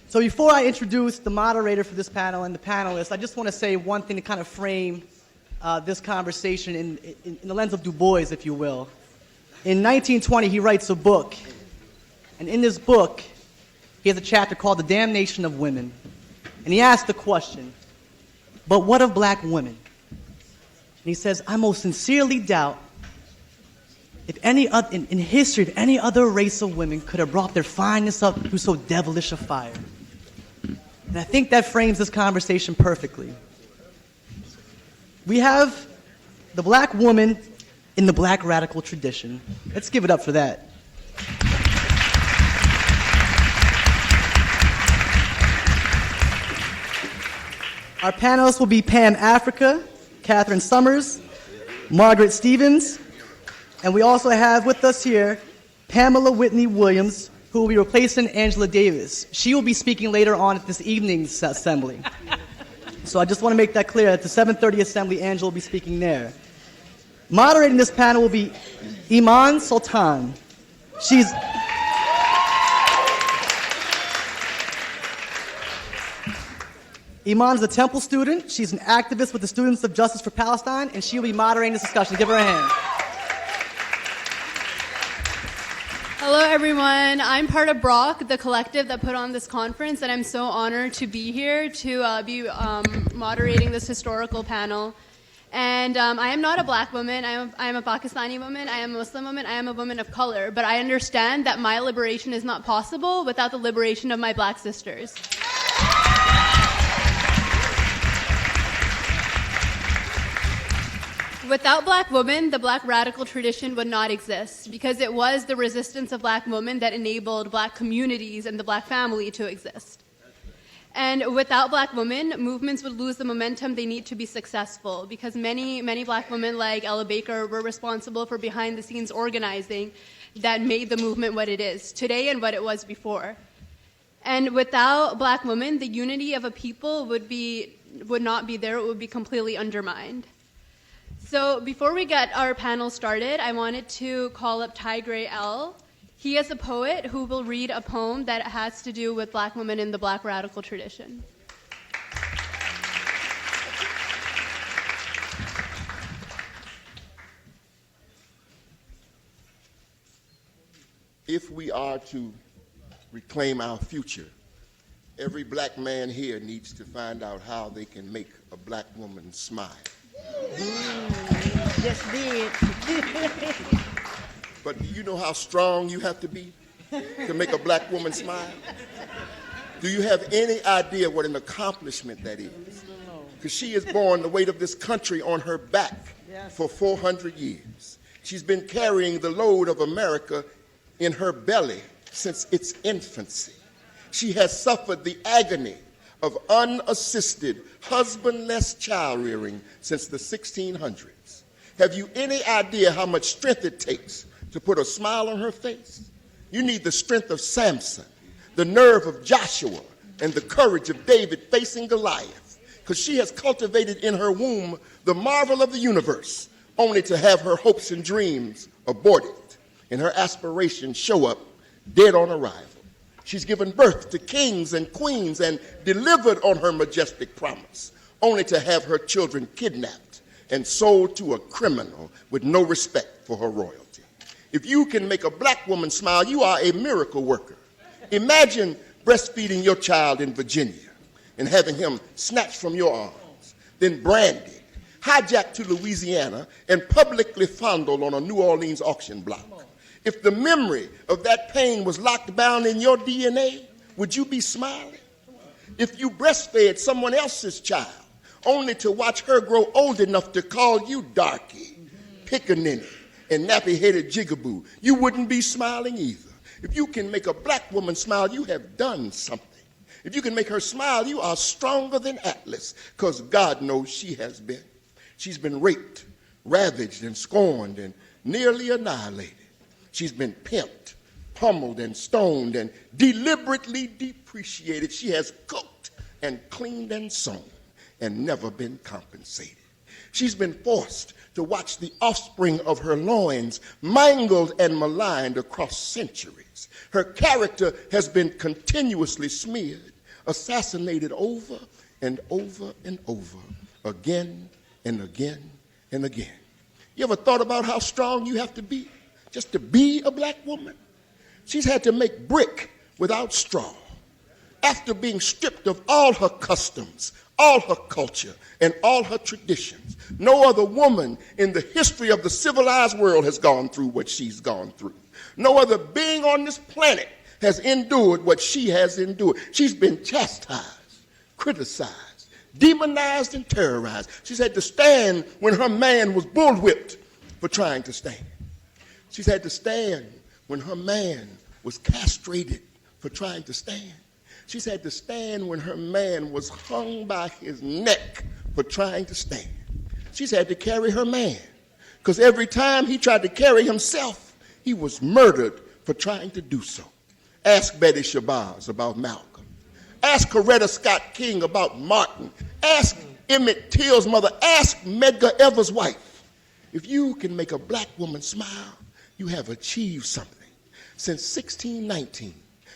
So before I introduce the moderator for this panel and the panelists, I just want to say one thing to kind of frame this conversation in the lens of Du Bois, if you will. In 1920, he writes a book, and in this book, he has a chapter called The Damnation of Women. And he asks the question, but what of black women? And he says, I most sincerely doubt if in history, if any other race of women could have brought their fineness up through so devilish a fire. And I think that frames this conversation perfectly. We have the black woman in the black radical tradition. Let's give it up for that. Our panelists will be Pam Africa, Catherine Summers, Margaret Stevens, and we also have with us here Pamela Whitney Williams, who will be replacing Angela Davis. She will be speaking later on at this evening's assembly. So I just want to make that clear. At the 7:30 assembly, Angela will be speaking there. Moderating this panel will be Iman Sultan. Iman's a Temple student. She's an activist with the Students of Justice for Palestine, and she will be moderating this discussion. Give her a hand. Hello, everyone. I'm part of Brock, the collective that put on this conference, and I'm so honored to be here to be moderating this historical panel. And I am not a black woman. I am a Pakistani woman. I am a Muslim woman. I am a woman of color. But I understand that my liberation is not possible without the liberation of my black sisters. Without black women, the black radical tradition would not exist, because it was the resistance of black women that enabled black communities and the black family to exist. And without black women, movements would lose the momentum they need to be successful, because many black women like Ella Baker were responsible for behind-the-scenes organizing that made the movement what it is today and what it was before. And without black women, the unity of a people would not be there. It would be completely undermined. So before we get our panel started, I wanted to call up Ty Gray L. He is a poet who will read a poem that has to do with black women in the black radical tradition. If we are to reclaim our future, every black man here needs to find out how they can make a black woman smile. Just did. But do you know how strong you have to be to make a black woman smile? Do you have any idea what an accomplishment that is? Because she has borne the weight of this country on her back for 400 years. She's been carrying the load of America in her belly since its infancy. She has suffered the agony of unassisted, husbandless child rearing since the 1600s. Have you any idea how much strength it takes to put a smile on her face? You need the strength of Samson, the nerve of Joshua, and the courage of David facing Goliath, because she has cultivated in her womb the marvel of the universe, only to have her hopes and dreams aborted and her aspirations show up dead on arrival. She's given birth to kings and queens and delivered on her majestic promise, only to have her children kidnapped and sold to a criminal with no respect for her royalty. If you can make a black woman smile, you are a miracle worker. Imagine breastfeeding your child in Virginia and having him snatched from your arms, then branded, hijacked to Louisiana, and publicly fondled on a New Orleans auction block. If the memory of that pain was locked down in your DNA, would you be smiling? If you breastfed someone else's child, only to watch her grow old enough to call you darky, pickaninny, and nappy-headed jigaboo, you wouldn't be smiling either. If you can make a black woman smile, you have done something. If you can make her smile, you are stronger than Atlas, because God knows she has been. She's been raped, ravaged, and scorned, and nearly annihilated. She's been pimped, pummeled, and stoned, and deliberately depreciated. She has cooked and cleaned and sewn and never been compensated. She's been forced to watch the offspring of her loins mangled and maligned across centuries. Her character has been continuously smeared assassinated over and over and over, again and again and again. You ever thought about how strong you have to be just to be a black woman? She's had to make brick without straw after being stripped of all her customs, all her culture, and all her traditions. No other woman in the history of the civilized world has gone through what she's gone through. No other being on this planet has endured what she has endured. She's been chastised, criticized, demonized, and terrorized. She's had to stand when her man was bullwhipped for trying to stand. She's had to stand when her man was castrated for trying to stand. She's had to stand when her man was hung by his neck for trying to stand. She's had to carry her man, because every time he tried to carry himself, he was murdered for trying to do so. Ask Betty Shabazz about Malcolm. Ask Coretta Scott King about Martin. Ask Emmett Till's mother. Ask Medgar Evers' wife. If you can make a black woman smile, you have achieved something. Since 1619,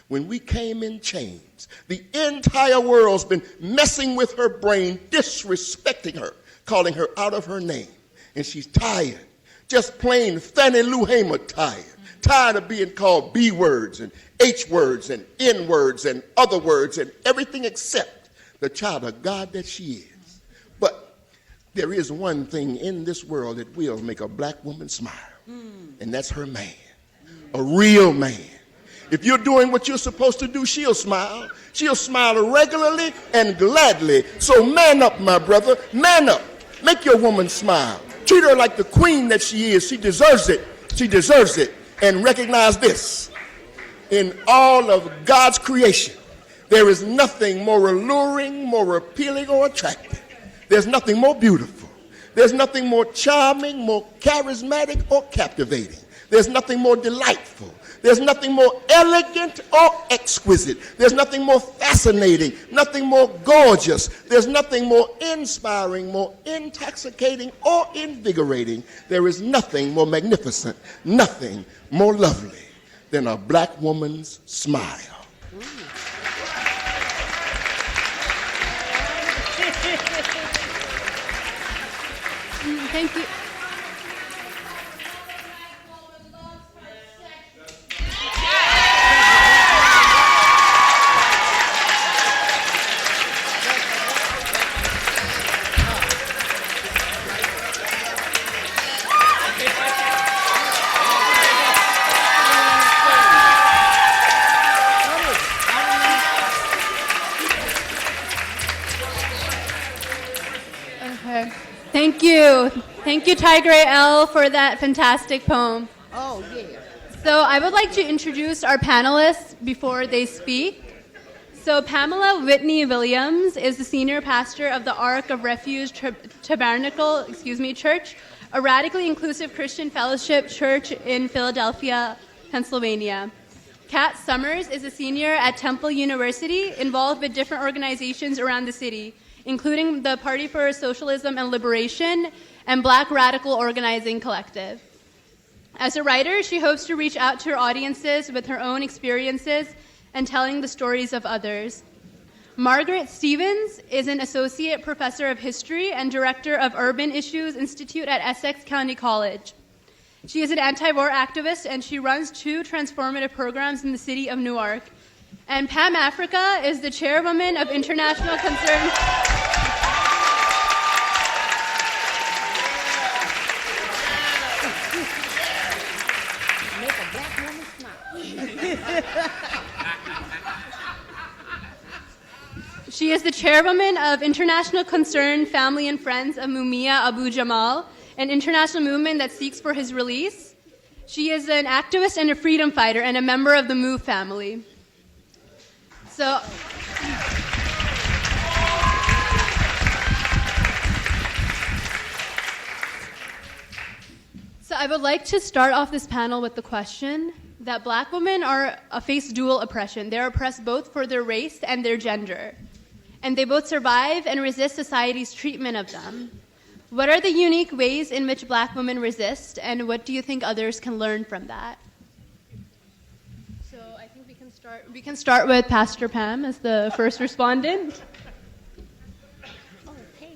when we came in chains, the entire world's been messing with her brain, disrespecting her, calling her out of her name. And she's tired, just plain Fannie Lou Hamer tired. Tired of being called B words and H words and N words and other words and everything except the child of God that she is. But there is one thing in this world that will make a black woman smile, and that's her man, a real man. If you're doing what you're supposed to do, she'll smile. She'll smile regularly and gladly. So man up, my brother, man up. Make your woman smile. Treat her like the queen that she is. She deserves it. She deserves it. And recognize this. In all of God's creation, there is nothing more alluring, more appealing, or attractive. There's nothing more beautiful. There's nothing more charming, more charismatic, or captivating. There's nothing more delightful. There's nothing more elegant or exquisite. There's nothing more fascinating, nothing more gorgeous. There's nothing more inspiring, more intoxicating, or invigorating. There is nothing more magnificent, nothing more lovely than a black woman's smile. Thank you. Thank you, Tiger L, for that fantastic poem. Oh, yeah. So I would like to introduce our panelists before they speak. So Pamela Whitney Williams is the senior pastor of the Ark of Refuge Tabernacle, Church, a radically inclusive Christian fellowship church in Philadelphia, Pennsylvania. Kat Summers is a senior at Temple University, involved with different organizations around the city, including the Party for Socialism and Liberation and Black Radical Organizing Collective. As a writer, she hopes to reach out to her audiences with her own experiences and telling the stories of others. Margaret Stevens is an associate professor of history and director of Urban Issues Institute at Essex County College. She is an anti-war activist, and she runs 2 transformative programs in the city of Newark. And Pam Africa is the chairwoman of International Concern. Make a black woman smile. She is the chairwoman of International Concern Family and Friends of Mumia Abu Jamal, an international movement that seeks for his release. She is an activist and a freedom fighter and a member of the MOVE family. So I would like to start off this panel with the question that black women face dual oppression. They're oppressed both for their race and their gender. And they both survive and resist society's treatment of them. What are the unique ways in which black women resist, and what do you think others can learn from that? So I think we can start. We can start with Pastor Pam as the first respondent. Oh, Pam.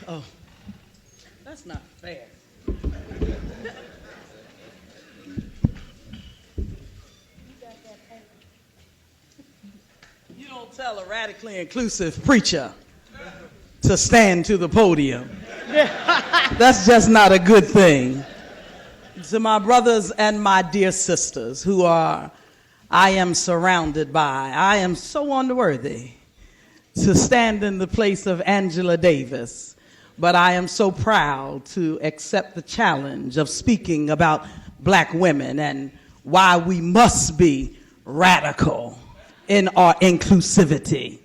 Oh, that's not fair. You don't tell a radically inclusive preacher to stand to the podium. That's just not a good thing. To my brothers and my dear sisters I am surrounded by, I am so unworthy to stand in the place of Angela Davis, but I am so proud to accept the challenge of speaking about black women and why we must be radical in our inclusivity.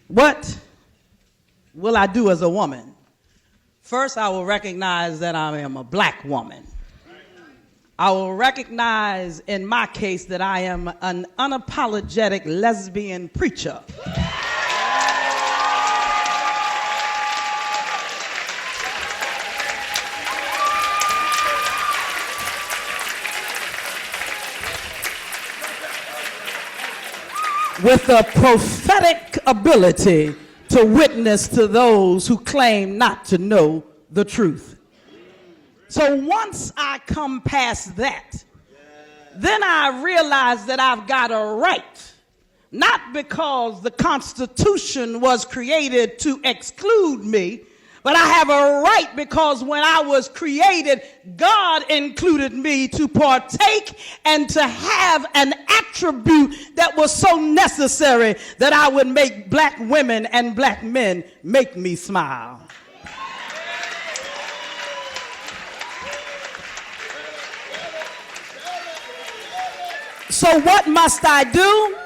What will I do as a woman? First, I will recognize that I am a black woman. I will recognize, in my case, that I am an unapologetic lesbian preacher. With a prophetic ability to witness to those who claim not to know the truth. So once I come past that, then I realize that I've got a right, not because the Constitution was created to exclude me, but I have a right because when I was created, God included me to partake and to have an attribute that was so necessary that I would make black women and black men make me smile. So what must I do?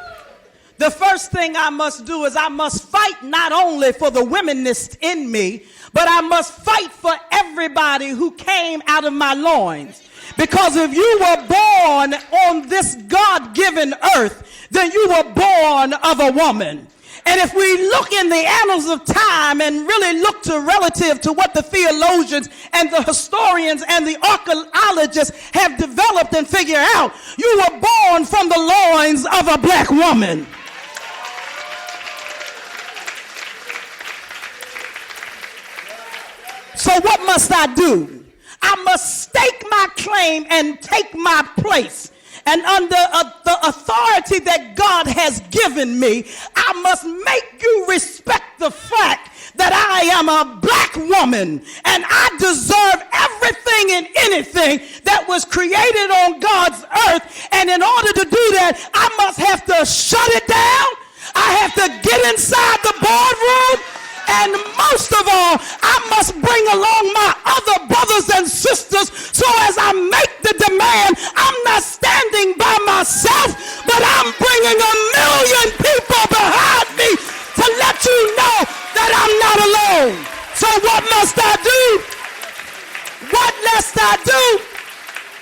The first thing I must do is I must fight not only for the womanist in me, but I must fight for everybody who came out of my loins. Because if you were born on this God-given earth, then you were born of a woman. And if we look in the annals of time and really look to relative to what the theologians and the historians and the archaeologists have developed and figured out, you were born from the loins of a black woman. So what must I do? I must stake my claim and take my place. And under the authority that God has given me, I must make you respect the fact that I am a black woman and I deserve everything and anything that was created on God's earth. And in order to do that, I must have to shut it down. I have to get inside the boardroom. And most of all, I must bring along my other brothers and sisters so as I make the demand, I'm not standing by myself, but I'm bringing 1,000,000 people behind me to let you know that I'm not alone. So what must I do? What must I do?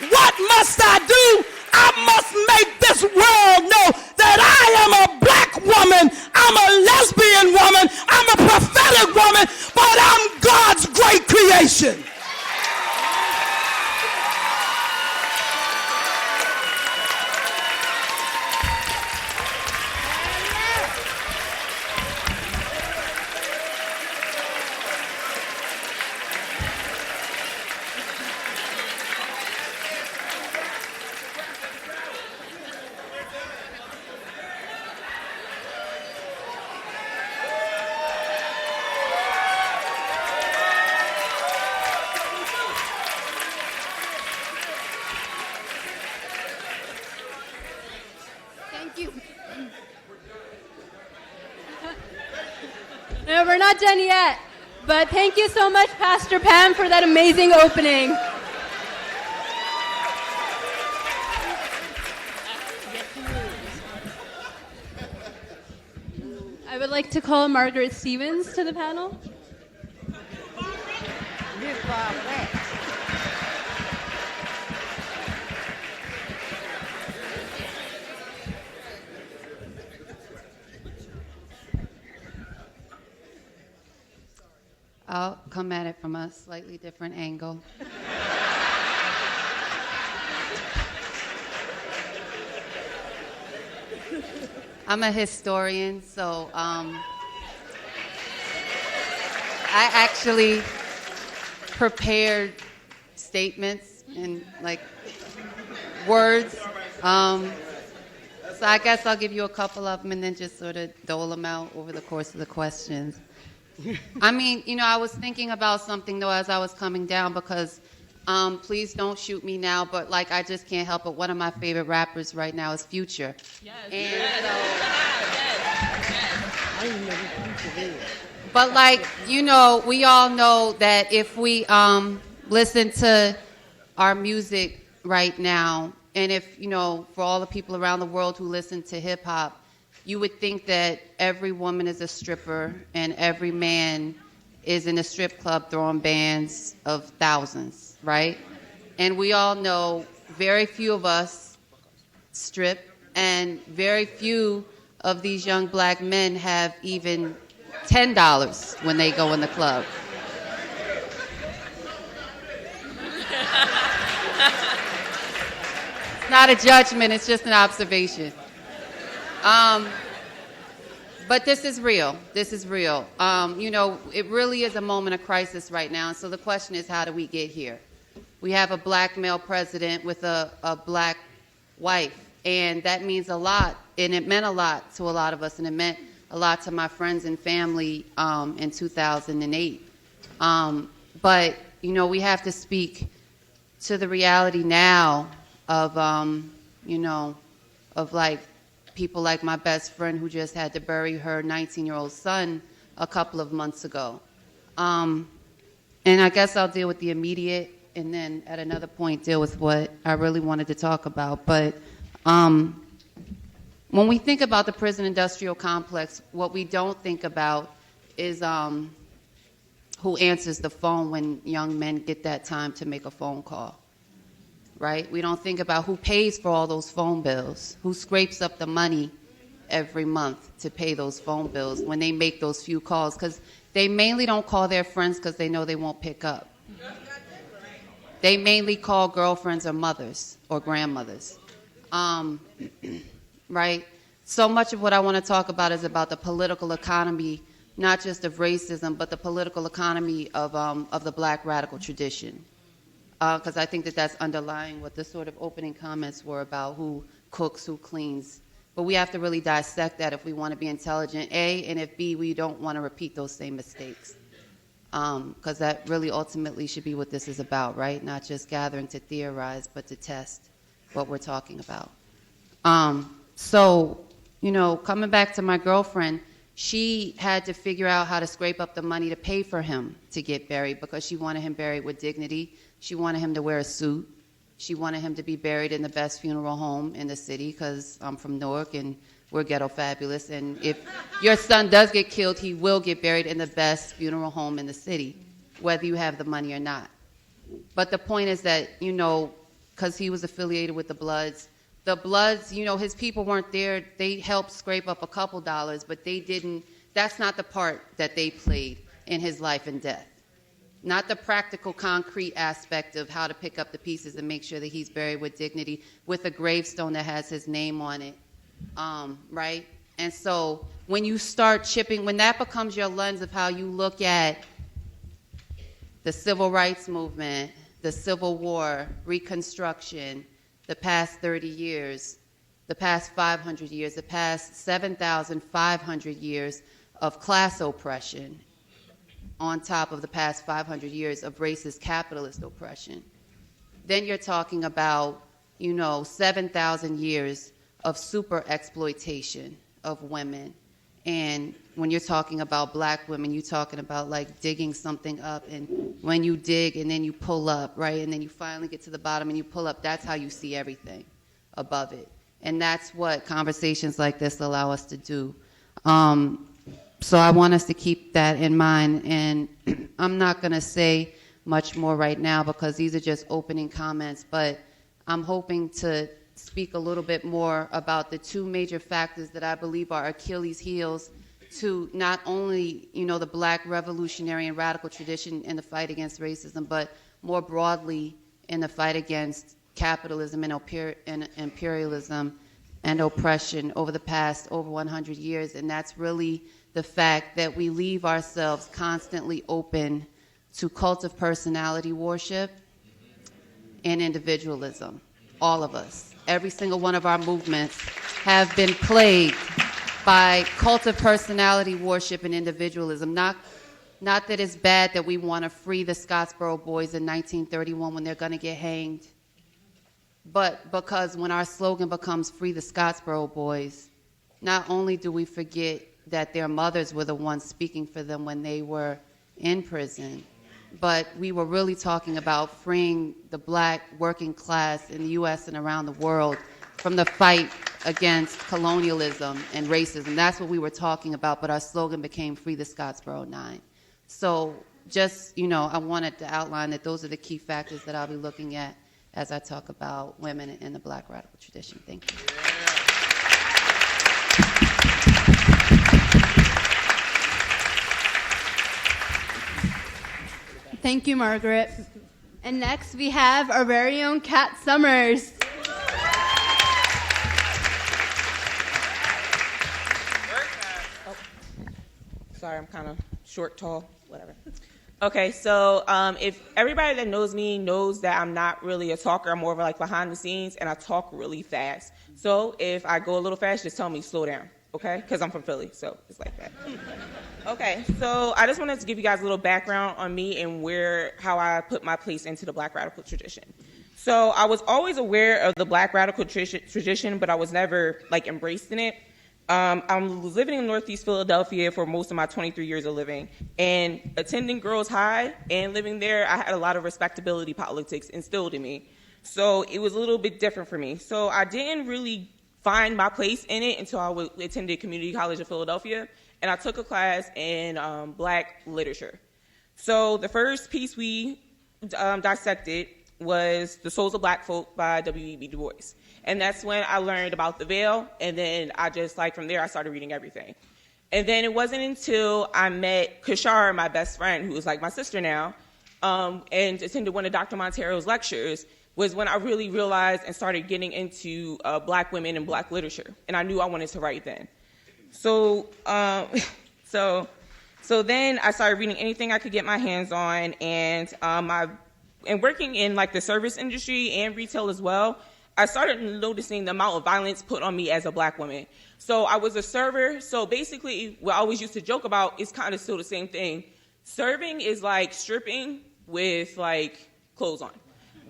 What must I do? I must make this world know that I am a black woman, I'm a lesbian woman, I'm a prophetic woman, but I'm God's great creation. No, we're not done yet. But thank you so much, Pastor Pam, for that amazing opening. I would like to call Margaret Stevens to the panel. I'll come at it from a slightly different angle. I'm a historian, so I actually prepared statements and like words. So I guess I'll give you a couple of them and then just sort of dole them out over the course of the questions. I mean, I was thinking about something though as I was coming down because please don't shoot me now, but like I just can't help it. One of my favorite rappers right now is Future. Yes. And so, but like, we all know that if we listen to our music right now, and if, for all the people around the world who listen to hip hop, you would think that every woman is a stripper and every man is in a strip club throwing bands of thousands, right? And we all know very few of us strip, and very few of these young black men have even $10 when they go in the club. It's not a judgment, it's just an observation. But this is real. This is real. It really is a moment of crisis right now. So the question is, how do we get here? We have a black male president with a black wife, and that means a lot, and it meant a lot to a lot of us, and it meant a lot to my friends and family in 2008. But, we have to speak to the reality now of, of like people like my best friend who just had to bury her 19-year-old son a couple of months ago. And I guess I'll deal with the immediate and then at another point deal with what I really wanted to talk about. But when we think about the prison industrial complex, what we don't think about is who answers the phone when young men get that time to make a phone call, right? We don't think about who pays for all those phone bills, who scrapes up the money every month to pay those phone bills when they make those few calls, because they mainly don't call their friends because they know they won't pick up. They mainly call girlfriends or mothers or grandmothers, right? So much of what I want to talk about is about the political economy, not just of racism, but the political economy of the black radical tradition. Because I think that that's underlying what the sort of opening comments were about who cooks, who cleans. But we have to really dissect that if we want to be intelligent, A, and if B, we don't want to repeat those same mistakes. Because that really ultimately should be what this is about, right? Not just gathering to theorize, but to test what we're talking about. So, coming back to my girlfriend, she had to figure out how to scrape up the money to pay for him to get buried because she wanted him buried with dignity. She wanted him to wear a suit. She wanted him to be buried in the best funeral home in the city because I'm from Newark and we're ghetto fabulous. And if your son does get killed, he will get buried in the best funeral home in the city, whether you have the money or not. But the point is that, because he was affiliated with the Bloods, his people weren't there. They helped scrape up a couple dollars, but that's not the part that they played in his life and death. Not the practical, concrete aspect of how to pick up the pieces and make sure that he's buried with dignity with a gravestone that has his name on it, right? And so when you start chipping, when that becomes your lens of how you look at the civil rights movement, the Civil War, Reconstruction, the past 30 years, the past 500 years, the past 7,500 years of class oppression, on top of the past 500 years of racist capitalist oppression. Then you're talking about, 7,000 years of super exploitation of women. And when you're talking about black women, you're talking about like digging something up, and when you dig and then you pull up, right? And then you finally get to the bottom and you pull up, that's how you see everything above it. And that's what conversations like this allow us to do. So I want us to keep that in mind, and I'm not going to say much more right now because these are just opening comments, but I'm hoping to speak a little bit more about the two major factors that I believe are Achilles' heels to not only, the black revolutionary and radical tradition in the fight against racism, but more broadly in the fight against capitalism and imperialism and oppression over the past over 100 years, and that's really the fact that we leave ourselves constantly open to cult of personality worship and individualism. All of us, every single one of our movements have been plagued by cult of personality worship and individualism. Not that it's bad that we want to free the Scottsboro boys in 1931 when they're going to get hanged, but because when our slogan becomes free the Scottsboro boys, not only do we forget that their mothers were the ones speaking for them when they were in prison, but we were really talking about freeing the black working class in the U.S. and around the world from the fight against colonialism and racism. That's what we were talking about, but our slogan became Free the Scottsboro 9. So just, I wanted to outline that those are the key factors that I'll be looking at as I talk about women in the black radical tradition. Thank you. Thank you, Margaret. And next we have our very own Kat Summers. Sorry, I'm kind of short, tall, whatever. Okay, so if everybody that knows me knows that I'm not really a talker, I'm more of like behind the scenes, and I talk really fast. So if I go a little fast, just tell me slow down, okay? Because I'm from Philly, so it's like that. Okay, so I just wanted to give you guys a little background on me and how I put my place into the black radical tradition. So I was always aware of the black radical tradition, but I was never like embraced in it. I was living in Northeast Philadelphia for most of my 23 years of living, and attending Girls High and living there, I had a lot of respectability politics instilled in me. So it was a little bit different for me. So I didn't really find my place in it until I attended Community College of Philadelphia, and I took a class in black literature. So the first piece we dissected was The Souls of Black Folk by W.E.B. Du Bois. And that's when I learned about the veil, and then from there I started reading everything. And then it wasn't until I met Kashar, my best friend, who is like my sister now, and attended one of Dr. Montero's lectures, was when I really realized and started getting into black women and black literature. And I knew I wanted to write then. So then I started reading anything I could get my hands on, and working in like the service industry and retail as well, I started noticing the amount of violence put on me as a black woman. So I was a server. So basically, what I always used to joke about is kind of still the same thing. Serving is like stripping with like clothes on,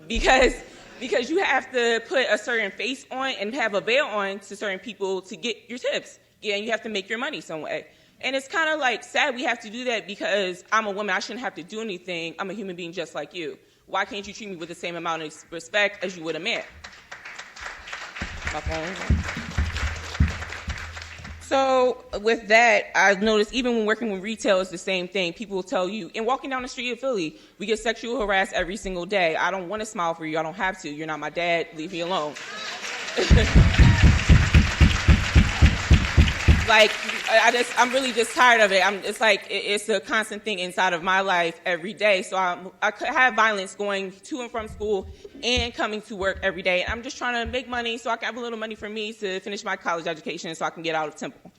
because you have to put a certain face on and have a veil on to certain people to get your tips. Yeah, and you have to make your money some way. And it's kind of like sad we have to do that because I'm a woman. I shouldn't have to do anything. I'm a human being just like you. Why can't you treat me with the same amount of respect as you would a man? My phone. So with that, I've noticed even when working with retail, it's the same thing. People will tell you, and walking down the street of Philly, we get sexual harassed every single day. I don't want to smile for you. I don't have to. You're not my dad. Leave me alone. Like, I'm really just tired of it. It's like it's a constant thing inside of my life every day. So I have violence going to and from school and coming to work every day. And I'm just trying to make money so I can have a little money for me to finish my college education so I can get out of Temple.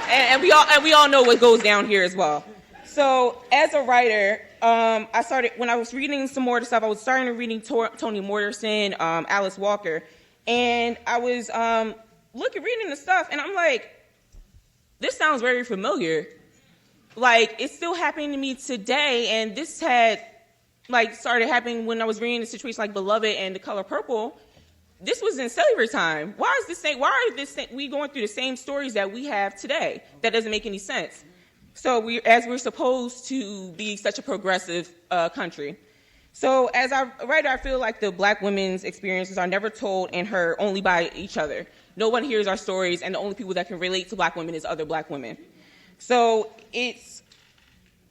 and we all know what goes down here as well. So as a writer, I started, when I was reading some more of the stuff, I was starting to reading Toni Morrison, Alice Walker, and I was reading the stuff, and I'm like, this sounds very familiar. Like, it's still happening to me today, and this had, like, started happening when I was reading a situation like Beloved and The Color Purple. This was in slavery time. Why are we going through the same stories that we have today? That doesn't make any sense. So we're supposed to be such a progressive country. So as a writer, I feel like the black women's experiences are never told and heard only by each other. No one hears our stories, and the only people that can relate to black women is other black women. So it's,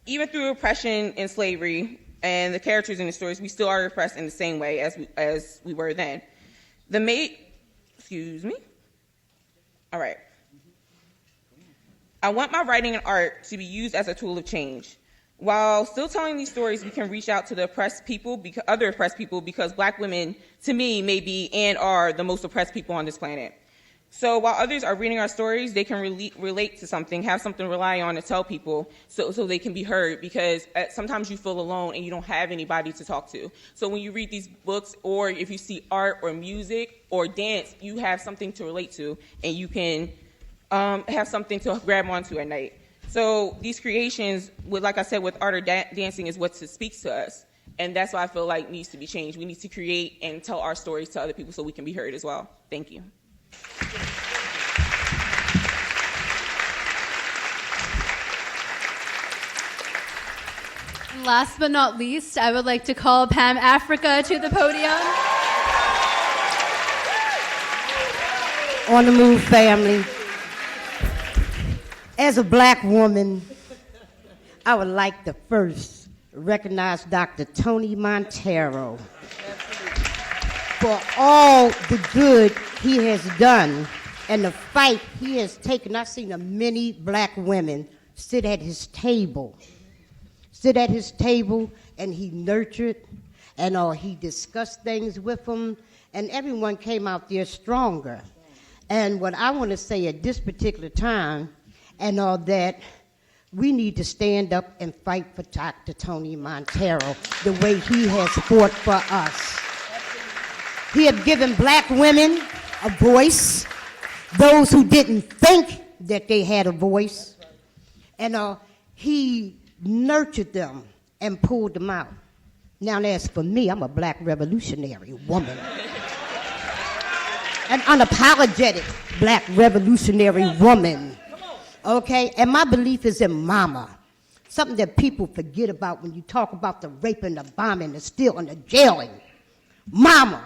even through oppression and slavery and the characters in the stories, we still are oppressed in the same way as we were then. All right. I want my writing and art to be used as a tool of change. While still telling these stories, we can reach out to the oppressed people, other oppressed people, because black women, to me, may be and are the most oppressed people on this planet. So while others are reading our stories, they can relate to something, have something to rely on to tell people so they can be heard, because sometimes you feel alone and you don't have anybody to talk to. So when you read these books, or if you see art or music or dance, you have something to relate to, and you can have something to grab onto at night. So these creations, like I said, with art or dancing is what speaks to us. And that's why I feel like needs to be changed. We need to create and tell our stories to other people so we can be heard as well. Thank you. And last but not least, I would like to call Pam Africa to the podium. On the move, family. As a black woman, I would like to first recognize Dr. Tony Montero for all the good he has done and the fight he has taken. I've seen many black women sit at his table, and he nurtured, and he discussed things with them, and everyone came out there stronger. And what I want to say at this particular time, and that we need to stand up and fight for Dr. Tony Montero the way he has fought for us. He has given black women a voice, those who didn't think that they had a voice, and he nurtured them and pulled them out. Now, as for me, I'm a black revolutionary woman. An unapologetic black revolutionary woman. Okay? And my belief is in mama. Something that people forget about when you talk about the raping, the bombing, the stealing, the jailing. Mama.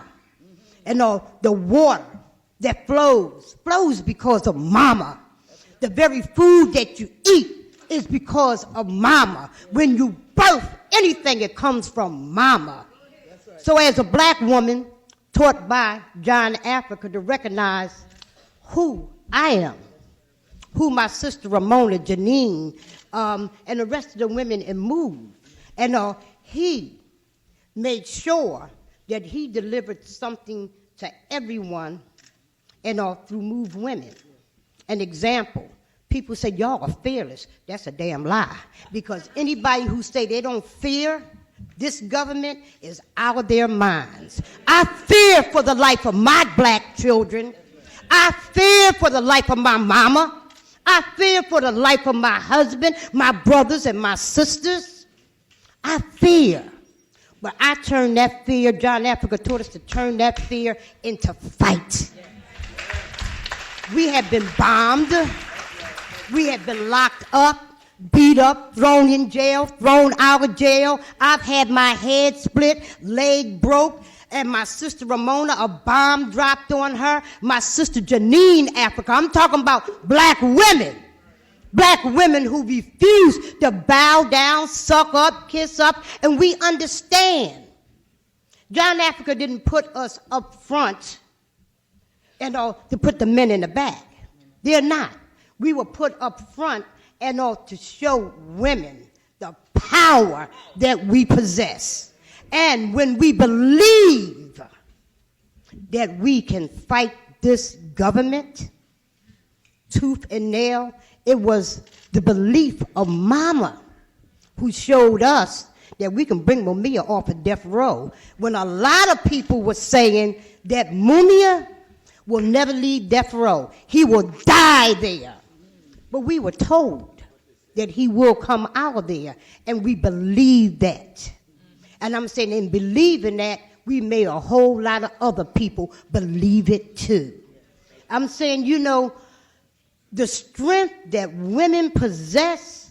And the water that flows because of mama. The very food that you eat is because of mama. When you birth anything, it comes from mama. So as a black woman, taught by John Africa to recognize who I am, who my sister Ramona, Janine, and the rest of the women in Move. And he made sure that he delivered something to everyone through Move Women. An example, people say, y'all are fearless. That's a damn lie. Because anybody who say they don't fear this government is out of their minds. I fear for the life of my black children. I fear for the life of my mama. I fear for the life of my husband, my brothers, and my sisters. I fear. But I turn that fear, John Africa taught us to turn that fear into fight. We have been bombed. We have been locked up, beat up, thrown in jail, thrown out of jail. I've had my head split, leg broke, and my sister Ramona, a bomb dropped on her. My sister Janine Africa. I'm talking about black women. Black women who refuse to bow down, suck up, kiss up, and we understand. John Africa didn't put us up front to put the men in the back. They're not. We were put up front to show women the power that we possess. And when we believe that we can fight this government tooth and nail, it was the belief of Mama who showed us that we can bring Mumia off of death row. When a lot of people were saying that Mumia will never leave death row. He will die there. But we were told that he will come out of there, and we believe that. And I'm saying in believing that, we made a whole lot of other people believe it too. I'm saying, the strength that women possess,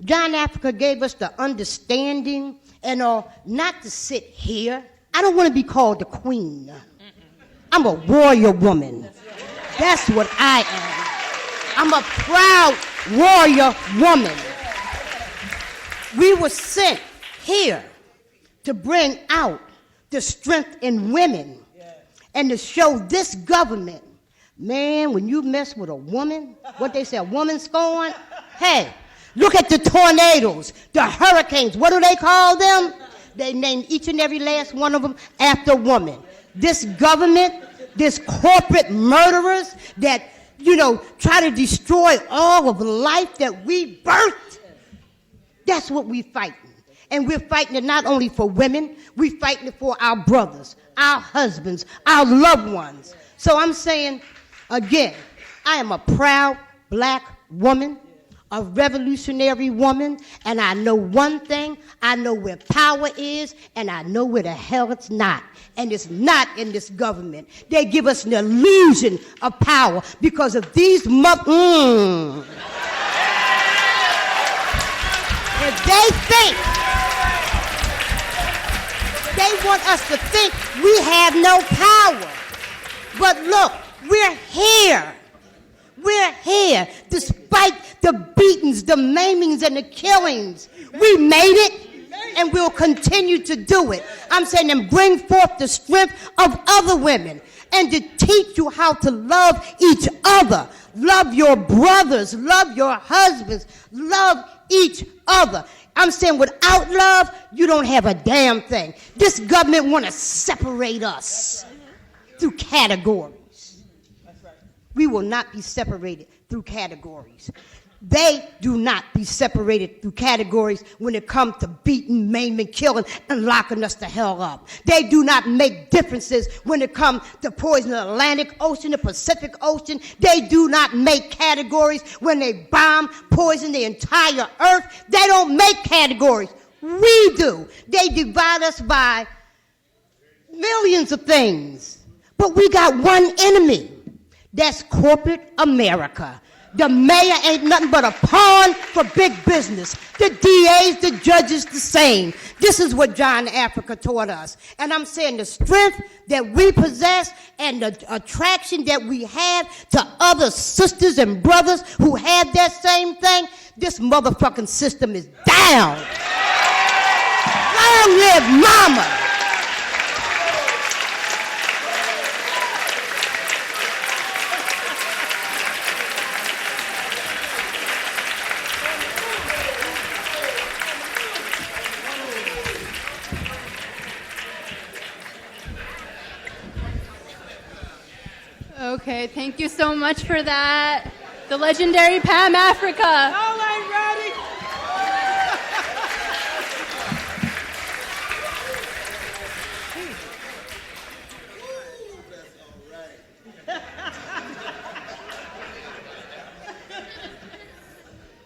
John Africa gave us the understanding and not to sit here. I don't want to be called the queen. I'm a warrior woman. That's what I am. I'm a proud warrior woman. We were sent here to bring out the strength in women and to show this government, man, when you mess with a woman, what they say, a woman scorn, hey, Look at the tornadoes, the hurricanes. What do they call them? They named each and every last one of them after a woman. This government, this corporate murderers that, try to destroy all of life that we birthed. That's what we're fighting. And we're fighting it not only for women, we're fighting it for our brothers, our husbands, our loved ones. So I'm saying, again, I am a proud black woman, a revolutionary woman, and I know one thing. I know where power is, and I know where the hell it's not. And it's not in this government. They give us an illusion of power because of these If they think, they want us to think we have no power. But look, we're here. We're here despite the beatings, the maimings, and the killings. We made it, and we'll continue to do it. I'm saying, and bring forth the strength of other women and to teach you how to love each other. Love your brothers, love your husbands, love each other. I'm saying without love, you don't have a damn thing. This government want to separate us through categories. We will not be separated through categories. They do not be separated through categories when it comes to beating, maiming, killing, and locking us the hell up. They do not make differences when it comes to poisoning the Atlantic Ocean, the Pacific Ocean. They do not make categories when they bomb, poison the entire earth. They don't make categories. We do. They divide us by millions of things. But we got one enemy. That's corporate America. The mayor ain't nothing but a pawn for big business. The DAs, the judges, the same. This is what John Africa taught us. And I'm saying the strength that we possess and the attraction that we have to other sisters and brothers who have that same thing, this motherfucking system is down. Long live mama. Okay, thank you so much for that. The legendary Pam Africa. All ain't ready.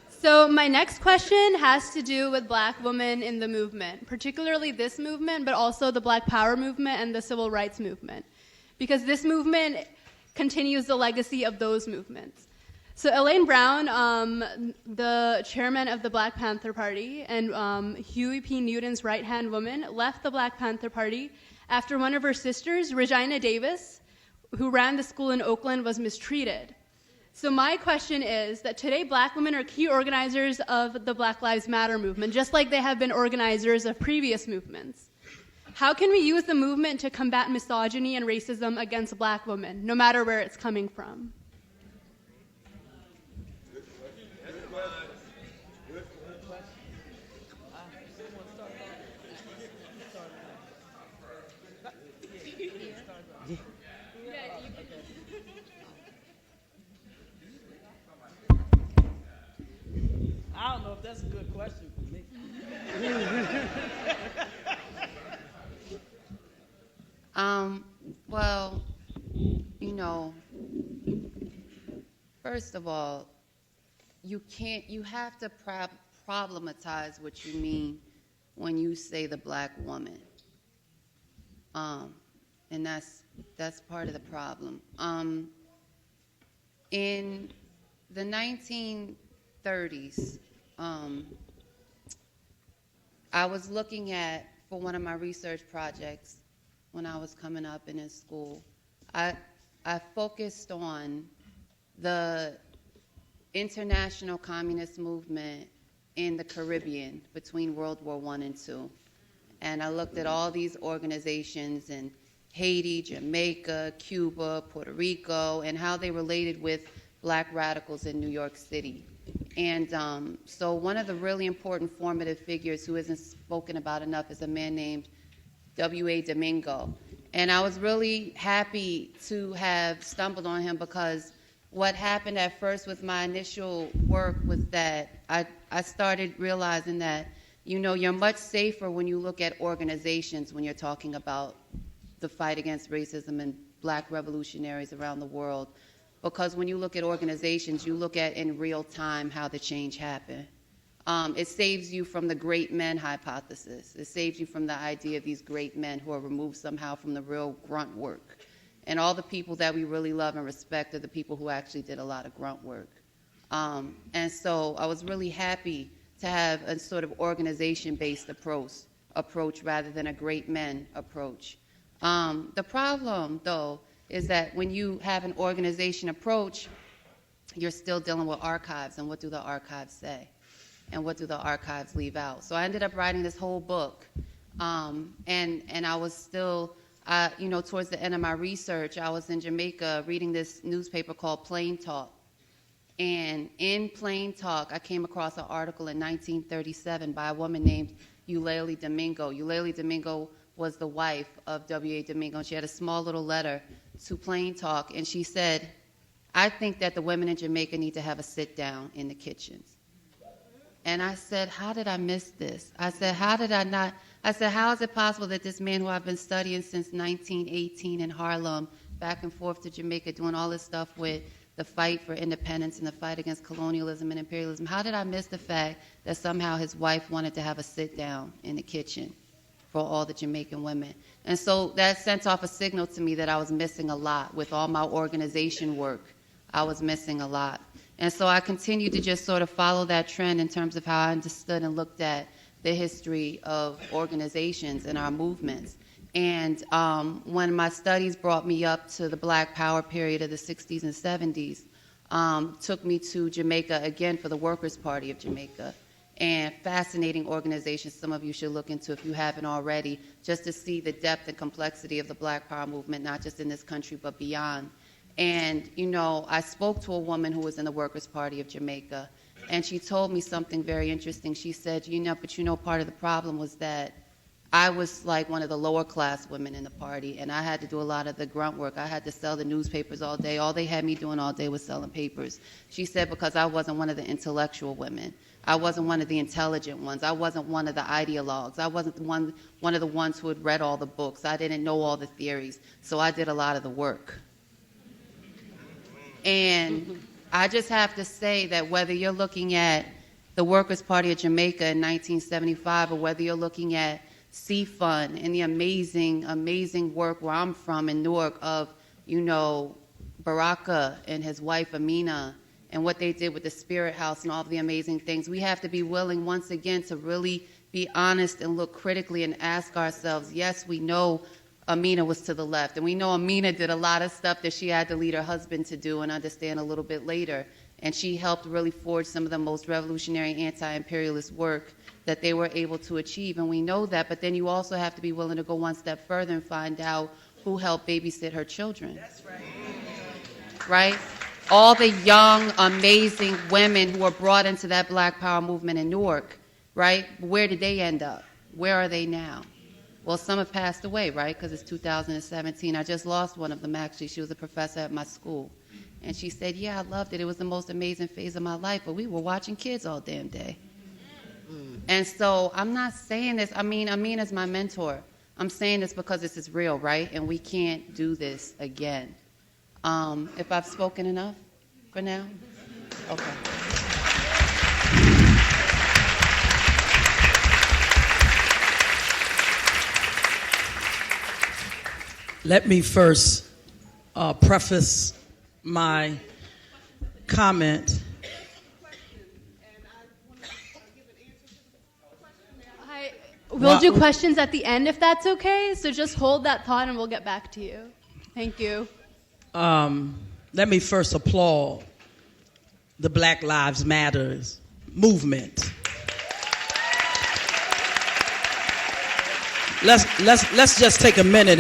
So my next question has to do with black women in the movement, particularly this movement, but also the Black Power movement and the Civil Rights movement, because this movement continues the legacy of those movements. So Elaine Brown, the chairman of the Black Panther Party, and Huey P. Newton's right-hand woman, left the Black Panther Party after one of her sisters, Regina Davis, who ran the school in Oakland, was mistreated. So my question is that today black women are key organizers of the Black Lives Matter movement, just like they have been organizers of previous movements. How can we use the movement to combat misogyny and racism against black women, no matter where it's coming from? I don't know if that's a good question for me. Well, first of all, you have to problematize what you mean when you say the black woman. And that's part of the problem. In the 1930s, I was looking at, for one of my research projects when I was coming up and in school, I focused on the international communist movement in the Caribbean between World War I and II. And I looked at all these organizations in Haiti, Jamaica, Cuba, Puerto Rico, and how they related with black radicals in New York City. And so one of the really important formative figures who isn't spoken about enough is a man named W.A. Domingo. And I was really happy to have stumbled on him because what happened at first with my initial work was that I started realizing that, you're much safer when you look at organizations when you're talking about the fight against racism and black revolutionaries around the world. Because when you look at organizations, you look at in real time how the change happened. It saves you from the great men hypothesis. It saves you from the idea of these great men who are removed somehow from the real grunt work. And all the people that we really love and respect are the people who actually did a lot of grunt work. And so I was really happy to have a sort of organization-based approach rather than a great men approach. The problem, though, is that when you have an organization approach, you're still dealing with archives, and what do the archives say? And what do the archives leave out? So I ended up writing this whole book, and I was still, towards the end of my research, I was in Jamaica reading this newspaper called Plain Talk. And in Plain Talk, I came across an article in 1937 by a woman named Eulalie Domingo. Eulalie Domingo was the wife of W.A. Domingo, and she had a small little letter to Plain Talk, and she said, I think that the women in Jamaica need to have a sit-down in the kitchens. And I said, how did I miss this? I said, how is it possible that this man who I've been studying since 1918 in Harlem, back and forth to Jamaica, doing all this stuff with the fight for independence and the fight against colonialism and imperialism, how did I miss the fact that somehow his wife wanted to have a sit-down in the kitchen for all the Jamaican women? And so that sent off a signal to me that I was missing a lot. With all my organization work, I was missing a lot. And so I continued to just sort of follow that trend in terms of how I understood and looked at the history of organizations and our movements. And when my studies brought me up to the Black Power period of the 60s and 70s, took me to Jamaica again for the Workers' Party of Jamaica. And fascinating organizations some of you should look into if you haven't already, just to see the depth and complexity of the Black Power movement, not just in this country but beyond. And, I spoke to a woman who was in the Workers' Party of Jamaica, and she told me something very interesting. She said, part of the problem was that I was like one of the lower class women in the party, and I had to do a lot of the grunt work. I had to sell the newspapers all day. All they had me doing all day was selling papers. She said because I wasn't one of the intellectual women. I wasn't one of the intelligent ones. I wasn't one of the ideologues. I wasn't one of the ones who had read all the books. I didn't know all the theories, so I did a lot of the work. And I just have to say that whether you're looking at the Workers' Party of Jamaica in 1975 or whether you're looking at C-Fund and the amazing, amazing work where I'm from in Newark of, Baraka and his wife Amina and what they did with the Spirit House and all of the amazing things, we have to be willing once again to really be honest and look critically and ask ourselves, yes, we know Amina was to the left, and we know Amina did a lot of stuff that she had to lead her husband to do and understand a little bit later, and she helped really forge some of the most revolutionary anti-imperialist work that they were able to achieve, and we know that, but then you also have to be willing to go one step further and find out who helped babysit her children. That's right. Right? All the young, amazing women who were brought into that Black Power movement in Newark, right? Where did they end up? Where are they now? Well, some have passed away, right, because it's 2017. I just lost one of them, actually. She was a professor at my school. And she said, yeah, I loved it. It was the most amazing phase of my life, but we were watching kids all damn day. And so I'm not saying this. Amina's my mentor. I'm saying this because this is real, right? And we can't do this again. If I've spoken enough for now? Okay. Let me first preface my comment. We'll do questions at the end if that's okay. So just hold that thought and we'll get back to you. Thank you. Let me first applaud the Black Lives Matter movement. Let's just take a minute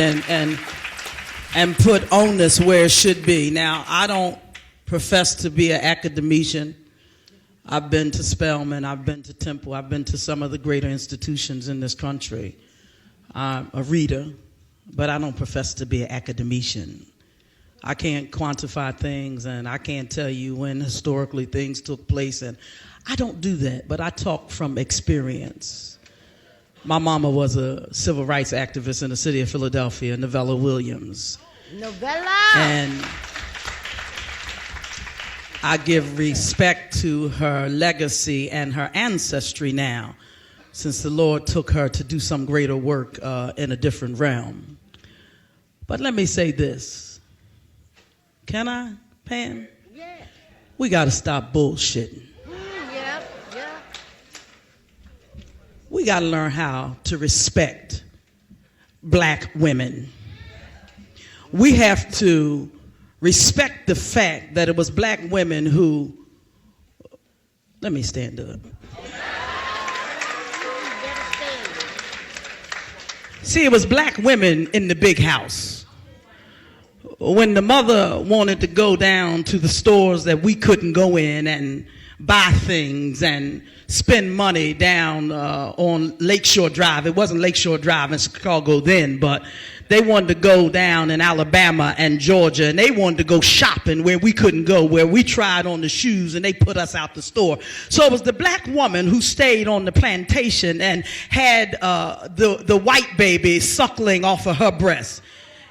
and put onus where it should be. Now, I don't profess to be an academician, I've been to Spelman, I've been to Temple, I've been to some of the greater institutions in this country. I'm a reader, but I don't profess to be an academician. I can't quantify things, and I can't tell you when historically things took place, and I don't do that, but I talk from experience. My mama was a civil rights activist in the city of Philadelphia, Novella Williams. Novella! And I give respect to her legacy and her ancestry now, since the Lord took her to do some greater work in a different realm. But let me say this. Can I, Pam? Yeah. We got to stop bullshitting. Yeah. We got to learn how to respect black women. We have to respect the fact that it was black women who, let me stand up. See, it was black women in the big house. When the mother wanted to go down to the stores that we couldn't go in and buy things and spend money down on Lakeshore Drive. It wasn't Lakeshore Drive in Chicago then, but they wanted to go down in Alabama and Georgia, and they wanted to go shopping where we couldn't go, where we tried on the shoes and they put us out the store. So it was the black woman who stayed on the plantation and had the white baby suckling off of her breast.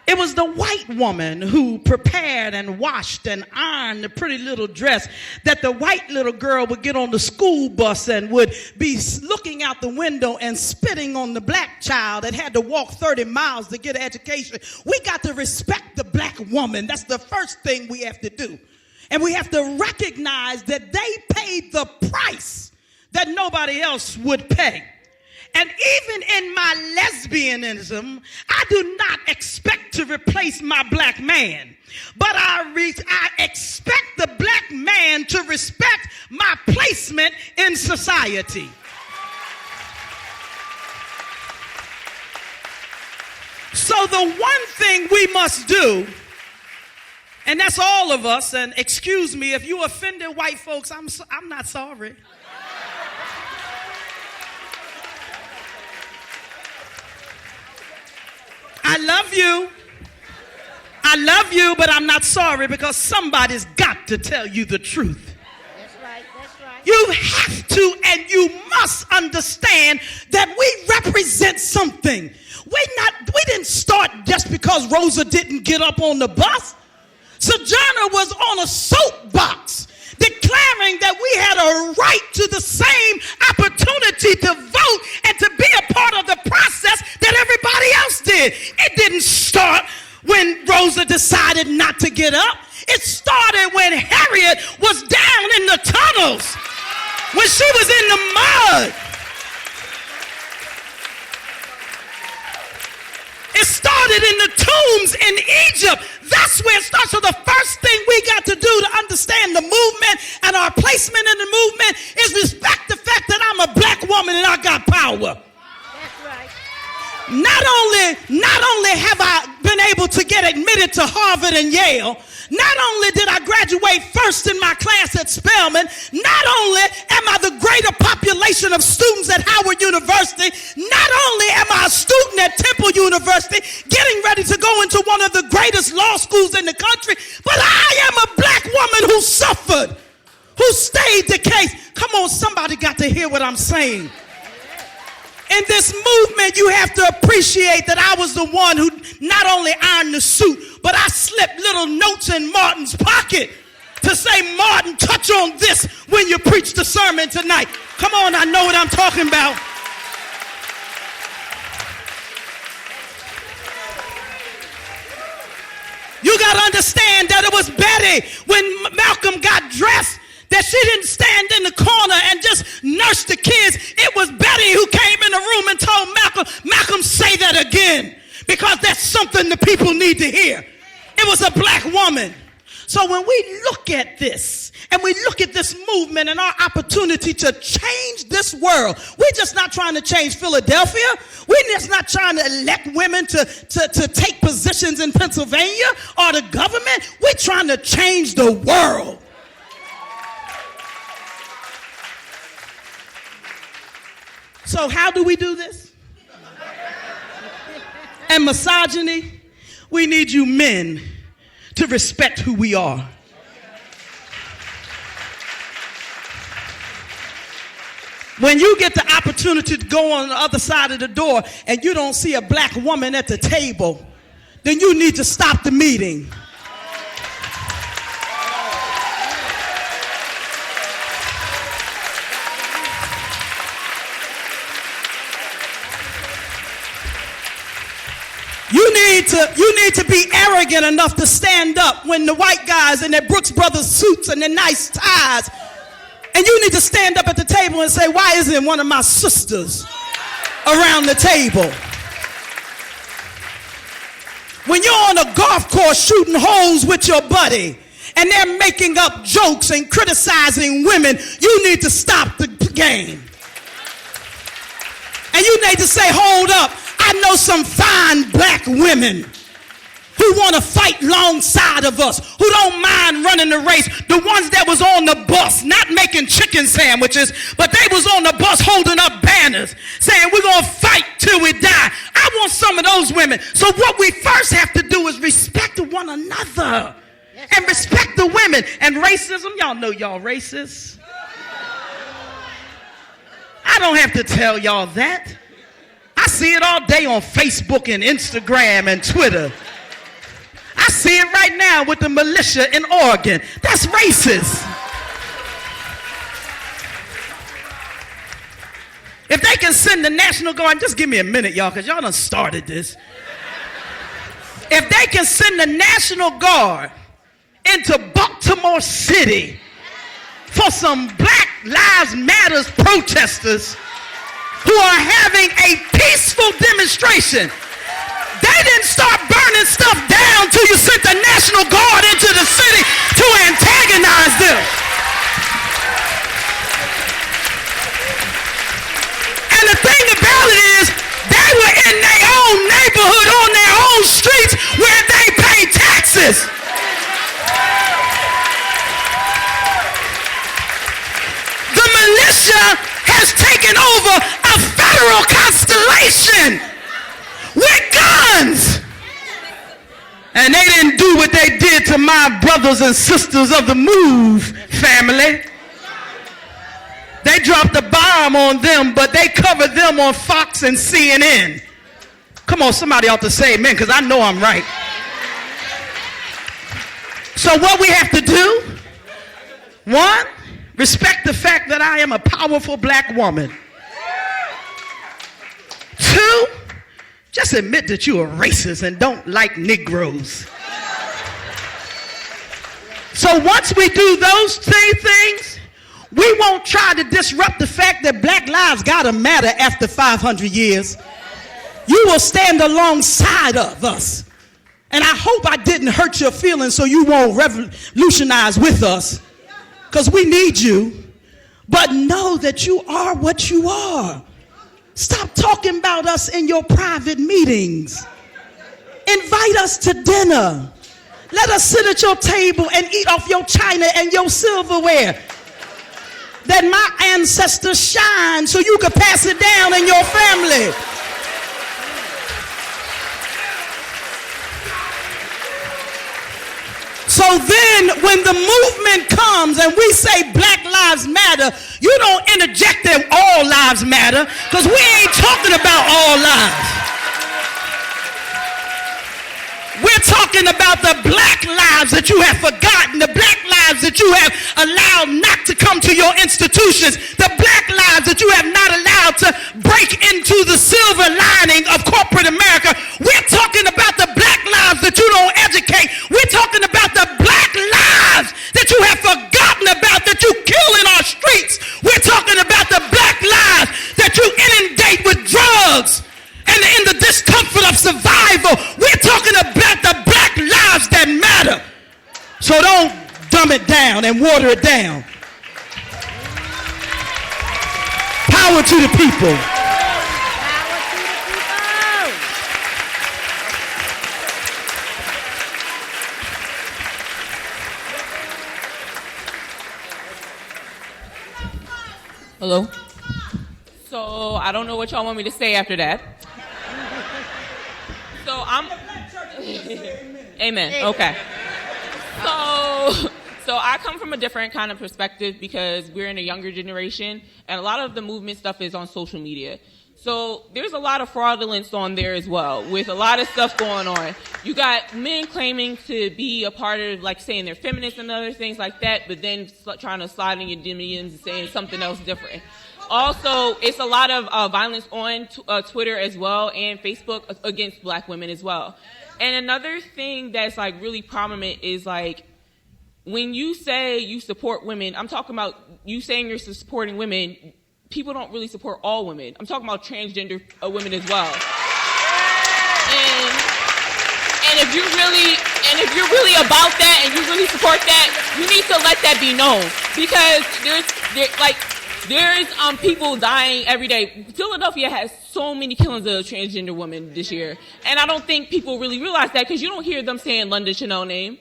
It was the white woman who prepared and washed and ironed the pretty little dress that the white little girl would get on the school bus and would be looking out the window and spitting on the black child that had to walk 30 miles to get an education. We got to respect the black woman. That's the first thing we have to do. And we have to recognize that they paid the price that nobody else would pay. And even in my lesbianism, I do not expect to replace my black man. But I expect the black man to respect my placement in society. So the one thing we must do, and that's all of us, and excuse me if you offended white folks, I'm not sorry. I love you, but I'm not sorry because somebody's got to tell you the truth. That's right. You have to and you must understand that we represent something. We didn't start just because Rosa didn't get up on the bus. Sojourner was on a soapbox declaring that we had a right to the same opportunity to vote and to be a part of the process that everybody else did. It didn't start when Rosa decided not to get up. It started when Harriet was down in the tunnels, when she was in the mud. It started in the tombs in Egypt. That's where it starts. So the first thing we got to do to understand the movement and our placement in the movement is respect the fact that I'm a black woman and I got power. That's right. Not only have I been able to get admitted to Harvard and Yale, not only did I graduate first in my class at Spelman, not only am I the greater population of students at Howard University, not only am I a student at Temple University getting ready to go into one of the greatest law schools in the country, but I am a black woman who suffered, who stayed the case. Come on, somebody got to hear what I'm saying. In this movement, you have to appreciate that I was the one who not only ironed the suit, but I slipped little notes in Martin's pocket to say, Martin, touch on this when you preach the sermon tonight. Come on, I know what I'm talking about. You got to understand that it was Betty when Malcolm got dressed, that she didn't stand in the corner and just nurse the kids. It was Betty who came in the room and told Malcolm, say that again, because that's something the people need to hear. It was a black woman. So when we look at this and we look at this movement and our opportunity to change this world, we're just not trying to change Philadelphia. We're just not trying to elect women to take positions in Pennsylvania or the government. We're trying to change the world. So how do we do this? And misogyny, we need you men to respect who we are. When you get the opportunity to go on the other side of the door and you don't see a black woman at the table, then you need to stop the meeting. You need to be arrogant enough to stand up when the white guys in their Brooks Brothers suits and their nice ties, and you need to stand up at the table and say, why isn't one of my sisters around the table? When you're on a golf course shooting holes with your buddy and they're making up jokes and criticizing women, you need to stop the game. And you need to say, hold up, I know some fine black women who want to fight alongside of us, who don't mind running the race. The ones that was on the bus, not making chicken sandwiches, but they was on the bus holding up banners saying, we're going to fight till we die. I want some of those women. So what we first have to do is respect one another and respect the women. And racism, y'all know y'all racist. I don't have to tell y'all that. I see it all day on Facebook and Instagram and Twitter. I see it right now with the militia in Oregon. That's racist. If they can send the National Guard, just give me a minute, y'all, because y'all done started this. If they can send the National Guard into Baltimore City for some Black Lives Matter protesters who are having a peaceful demonstration, they didn't start burning stuff down till you sent the National Guard into the city to antagonize them. And the thing about it is, they were in their own neighborhood, on their own streets, where they pay taxes. The militia has taken over a federal constellation with guns. And they didn't do what they did to my brothers and sisters of the MOVE family. They dropped a bomb on them, but they covered them on Fox and CNN. Come on, somebody ought to say amen, because I know I'm right. So what we have to do, one, respect the fact that I am a powerful black woman. Two, just admit that you're a racist and don't like Negroes. So once we do those three things, we won't try to disrupt the fact that black lives gotta matter after 500 years. You will stand alongside of us. And I hope I didn't hurt your feelings so you won't revolutionize with us, because we need you. But know that you are what you are. Stop talking about us in your private meetings. Invite us to dinner. Let us sit at your table and eat off your china and your silverware. That my ancestors shine so you can pass it down in your family. So then when the movement comes and we say Black Lives Matter, you don't interject that all lives matter, because we ain't talking about all lives. We're talking about the black lives that you have forgotten, the black lives that you have allowed not to come to your institutions, the black lives that you have not allowed to break into the silver lining of corporate America. We're talking about the black lives that you don't educate. We're talking about the black lives that you have forgotten about, that you kill in our streets. We're talking about the black lives that you inundate with drugs and in the discomfort of survival. We're talking about the black lives that matter. So don't dumb it down and water it down. Power to the people. Hello. So So I don't know what y'all want me to say after that. So Amen. Okay. So I come from a different kind of perspective because we're in a younger generation, and a lot of the movement stuff is on social media. So there's a lot of fraudulence on there as well, with a lot of stuff going on. You got men claiming to be a part of, like, saying they're feminists and other things like that, but then trying to slide in your DMs and saying something else different. Also, it's a lot of violence on Twitter as well and Facebook against black women as well. And another thing that's, like, really prominent is, like, when you say you support women, I'm talking about you saying you're supporting women. People don't really support all women. I'm talking about transgender women as well. And if you're really about that and you really support that, you need to let that be known, because there's people dying every day. Philadelphia has so many killings of transgender women this year, and I don't think people really realize that, because you don't hear them saying London Chanel name.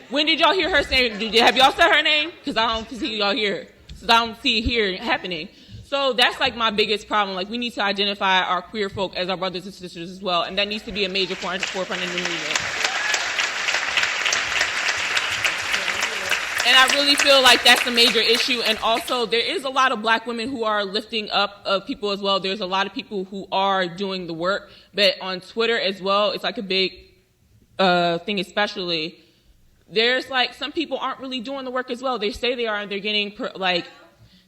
When did y'all hear her saying? Have y'all said her name? Because I don't see y'all here. So I don't see it here happening. So that's, like, my biggest problem. Like, we need to identify our queer folk as our brothers and sisters as well, and that needs to be a major forefront in the movement. And I really feel like that's a major issue. And also, there is a lot of black women who are lifting up people as well. There's a lot of people who are doing the work, but on Twitter as well, it's like a big thing, especially. There's, like, some people aren't really doing the work as well. They say they are, and they're getting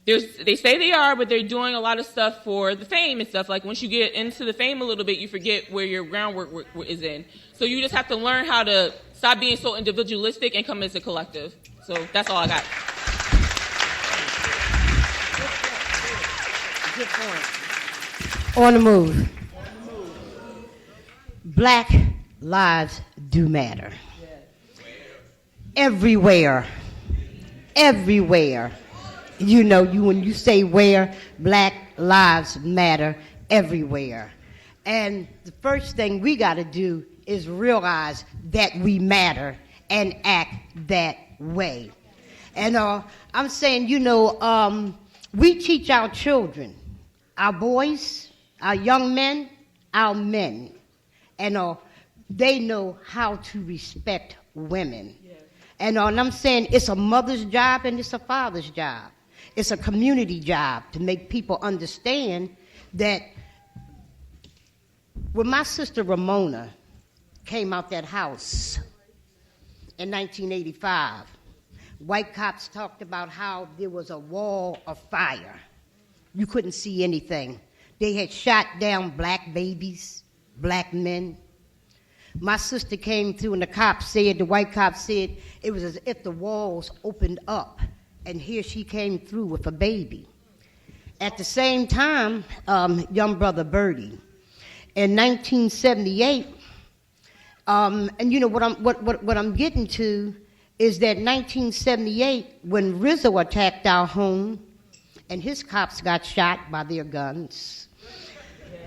they say they are, but they're doing a lot of stuff for the fame and stuff. Like, once you get into the fame a little bit, you forget where your groundwork is in. So you just have to learn how to stop being so individualistic and come as a collective. So that's all I got. Good point. On the move. Black lives do matter. Everywhere. Everywhere. You know, when you say where, black lives matter everywhere. And the first thing we got to do is realize that we matter and act that way. And I'm saying, we teach our children, our boys, our young men, our men, and they know how to respect women. And I'm saying it's a mother's job and it's a father's job. It's a community job to make people understand that when my sister Ramona came out that house in 1985, white cops talked about how there was a wall of fire. You couldn't see anything. They had shot down black babies, black men. My sister came through and the white cops said it was as if the walls opened up, and here she came through with a baby. At the same time, young brother Birdie, in 1978, and what I'm getting to is that 1978, when Rizzo attacked our home, and his cops got shot by their guns,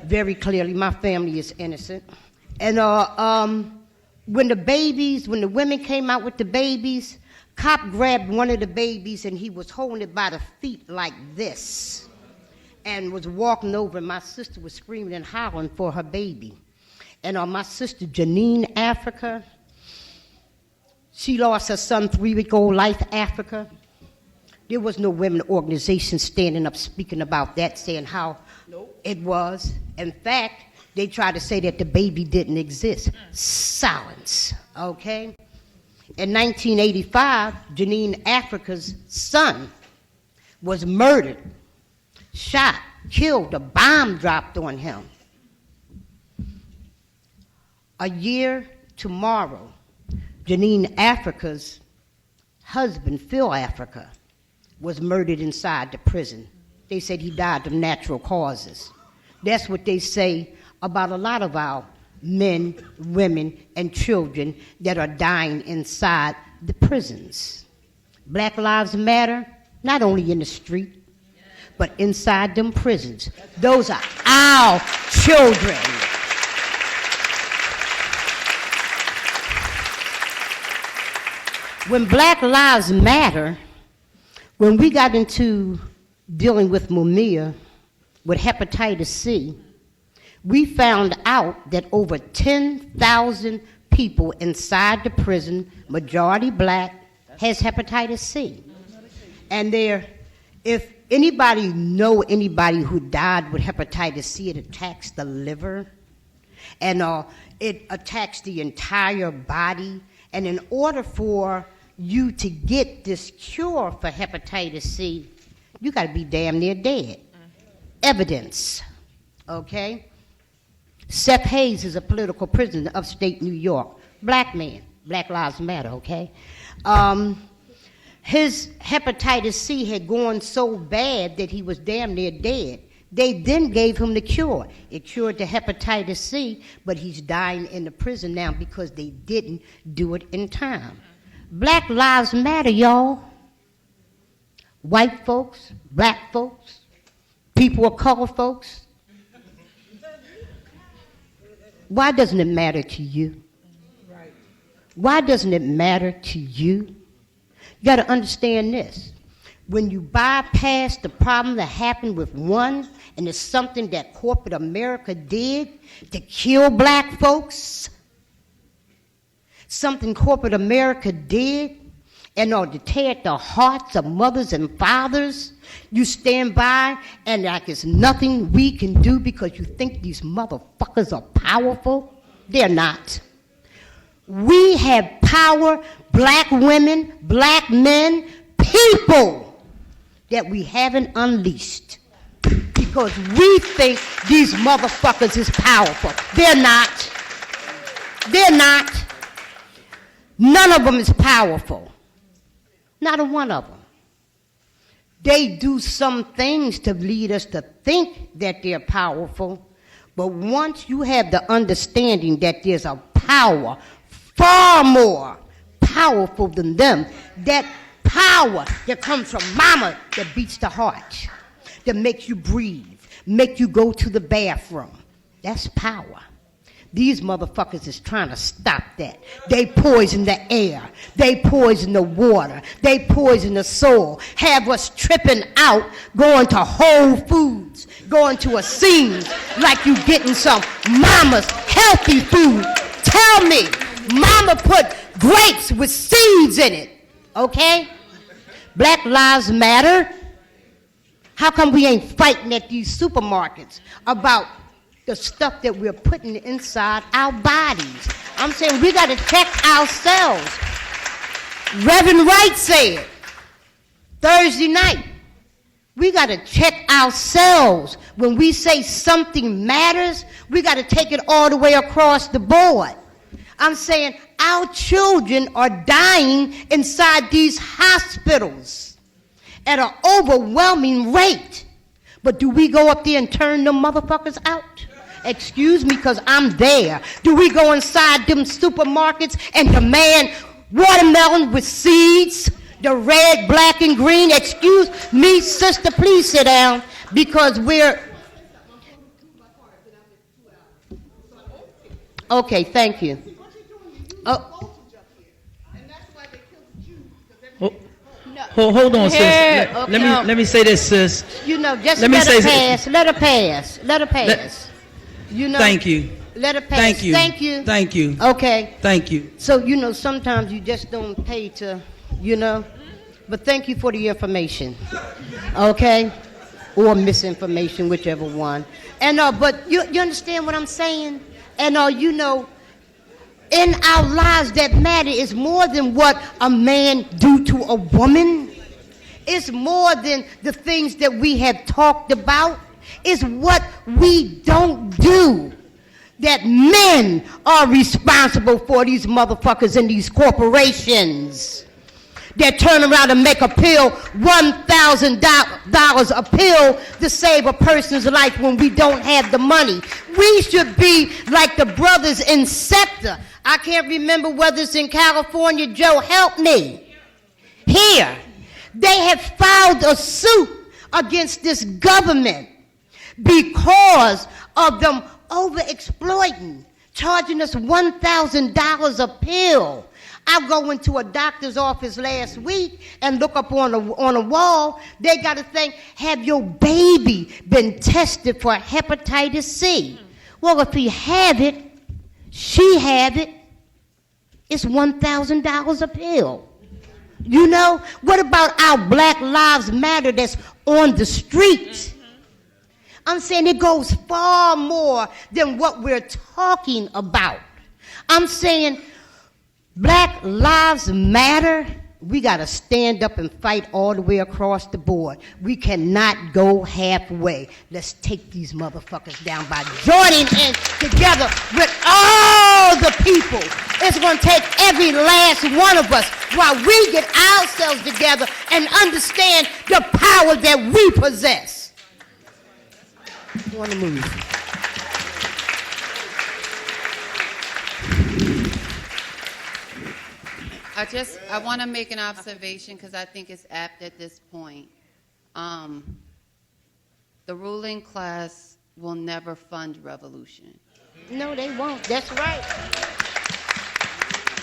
very clearly, my family is innocent. And when the women came out with the babies, cop grabbed one of the babies and he was holding it by the feet like this and was walking over, and my sister was screaming and hollering for her baby. And my sister Janine Africa, she lost her son 3-week-old Life Africa. There was no women organization standing up speaking about that, saying how it was. In fact, they tried to say that the baby didn't exist. Silence, okay? In 1985, Janine Africa's son was murdered, shot, killed, a bomb dropped on him. A year tomorrow, Janine Africa's husband, Phil Africa, was murdered inside the prison. They said he died of natural causes. That's what they say about a lot of our men, women, and children that are dying inside the prisons. Black lives matter, not only in the street, but inside them prisons. Those are our children. When Black Lives Matter, when we got into dealing with Mumia, with hepatitis C, we found out that over 10,000 people inside the prison, majority black, has hepatitis C. And if anybody know anybody who died with hepatitis C, it attacks the liver, and it attacks the entire body. And in order for you to get this cure for hepatitis C, you got to be damn near dead. Evidence, okay? Seth Hayes is a political prisoner in upstate New York. Black man, Black Lives Matter, okay? His hepatitis C had gone so bad that he was damn near dead. They then gave him the cure. It cured the hepatitis C, but he's dying in the prison now because they didn't do it in time. Black Lives Matter, y'all. White folks, black folks, people of color folks. Why doesn't it matter to you? Why doesn't it matter to you? You got to understand this. When you bypass the problem that happened with one, and it's something that corporate America did to kill black folks, something corporate America did in order to tear at the hearts of mothers and fathers, you stand by and like it's nothing we can do because you think these motherfuckers are powerful. They're not. We have power, black women, black men, people that we haven't unleashed because we think these motherfuckers is powerful. They're not. They're not. None of them is powerful. Not a one of them. They do some things to lead us to think that they're powerful, but once you have the understanding that there's a power far more powerful than them, that power that comes from mama that beats the heart, that makes you breathe, make you go to the bathroom. That's power. These motherfuckers is trying to stop that. They poison the air. They poison the water. They poison the soil. Have us tripping out, going to Whole Foods, going to a scene like you getting some mama's healthy food. Tell me, mama put grapes with seeds in it, okay? Black Lives Matter. How come we ain't fighting at these supermarkets about the stuff that we're putting inside our bodies? I'm saying we got to check ourselves. Reverend Wright said Thursday night, we got to check ourselves. When we say something matters, we got to take it all the way across the board. I'm saying our children are dying inside these hospitals at an overwhelming rate. But do we go up there and turn them motherfuckers out? Excuse me, because I'm there. Do we go inside them supermarkets and demand watermelon with seeds, the red, black, and green? Excuse me, sister, please sit down, because we're... Okay, thank you. Oh. Hold on, sis. Let me say this, sis. You know, just let her pass. Let her pass. Let her pass. You know. Thank you. Let her pass. Thank you. Thank you. Thank you. Okay. Thank you. So, you know, sometimes you just don't pay to, you know. But thank you for the information. Okay? Or misinformation, whichever one. And but you understand what I'm saying? And you know, in our lives that matter is more than what a man do to a woman. It's more than the things that we have talked about. It's what we don't do. That men are responsible for, these motherfuckers in these corporations that turn around and make a pill, $1,000 a pill to save a person's life when we don't have the money. We should be like the brothers in Scepter. I can't remember whether it's in California. Joe, help me. Here, they have filed a suit against this government because of them over-exploiting, charging us $1,000 a pill. I go into a doctor's office last week and look up on a wall. They got to think, have your baby been tested for hepatitis C? Well, if he have it, she have it, it's $1,000 a pill. You know, what about our Black Lives Matter that's on the street? I'm saying it goes far more than what we're talking about. I'm saying Black Lives Matter. We got to stand up and fight all the way across the board. We cannot go halfway. Let's take these motherfuckers down by joining in together with all the people. It's going to take every last one of us while we get ourselves together and understand the power that we possess. You want to move? I want to make an observation because I think it's apt at this point. The ruling class will never fund revolution. No, they won't. That's right.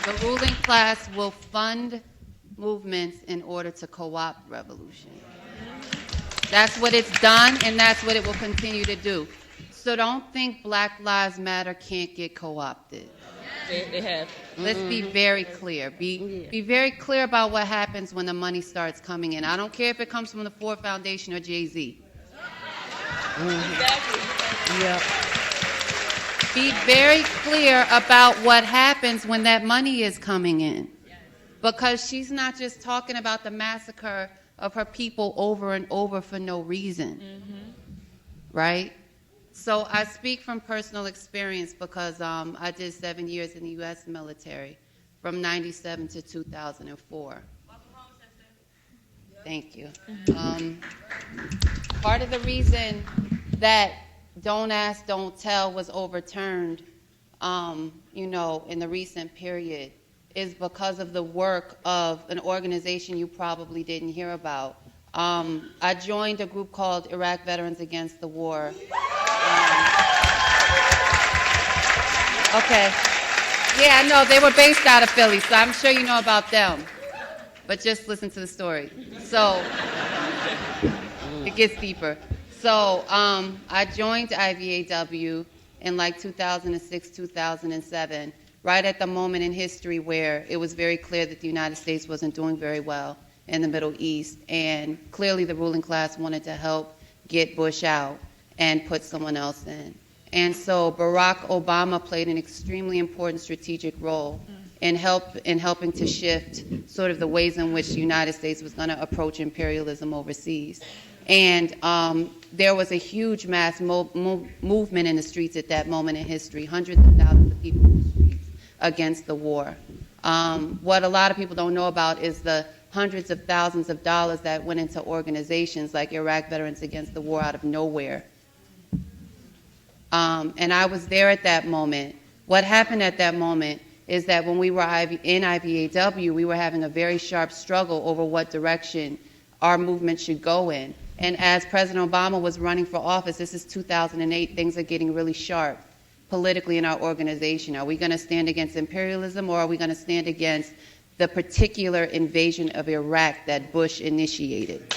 The ruling class will fund movements in order to co-opt revolution. That's what it's done, and that's what it will continue to do. So don't think Black Lives Matter can't get co-opted. They have. Let's be very clear. Be very clear about what happens when the money starts coming in. I don't care if it comes from the Ford Foundation or Jay-Z. Exactly. Yeah. Be very clear about what happens when that money is coming in. Because she's not just talking about the massacre of her people over and over for no reason. Right? So I speak from personal experience because I did 7 years in the U.S. military from 97 to 2004. Thank you. Part of the reason that Don't Ask, Don't Tell was overturned, in the recent period is because of the work of an organization you probably didn't hear about. I joined a group called Iraq Veterans Against the War. Okay. Yeah, I know. They were based out of Philly, so I'm sure you know about them. But just listen to the story. So, it gets deeper. So, I joined IVAW in like 2006, 2007, right at the moment in history where it was very clear that the United States wasn't doing very well in the Middle East. And clearly the ruling class wanted to help get Bush out and put someone else in. And so Barack Obama played an extremely important strategic role in helping to shift sort of the ways in which the United States was going to approach imperialism overseas. And there was a huge mass movement in the streets at that moment in history, hundreds of thousands of people in the streets against the war. What a lot of people don't know about is the hundreds of thousands of dollars that went into organizations like Iraq Veterans Against the War out of nowhere. And I was there at that moment. What happened at that moment is that when we were in IVAW, we were having a very sharp struggle over what direction our movement should go in. And as President Obama was running for office, this is 2008, things are getting really sharp politically in our organization. Are we going to stand against imperialism, or are we going to stand against the particular invasion of Iraq that Bush initiated?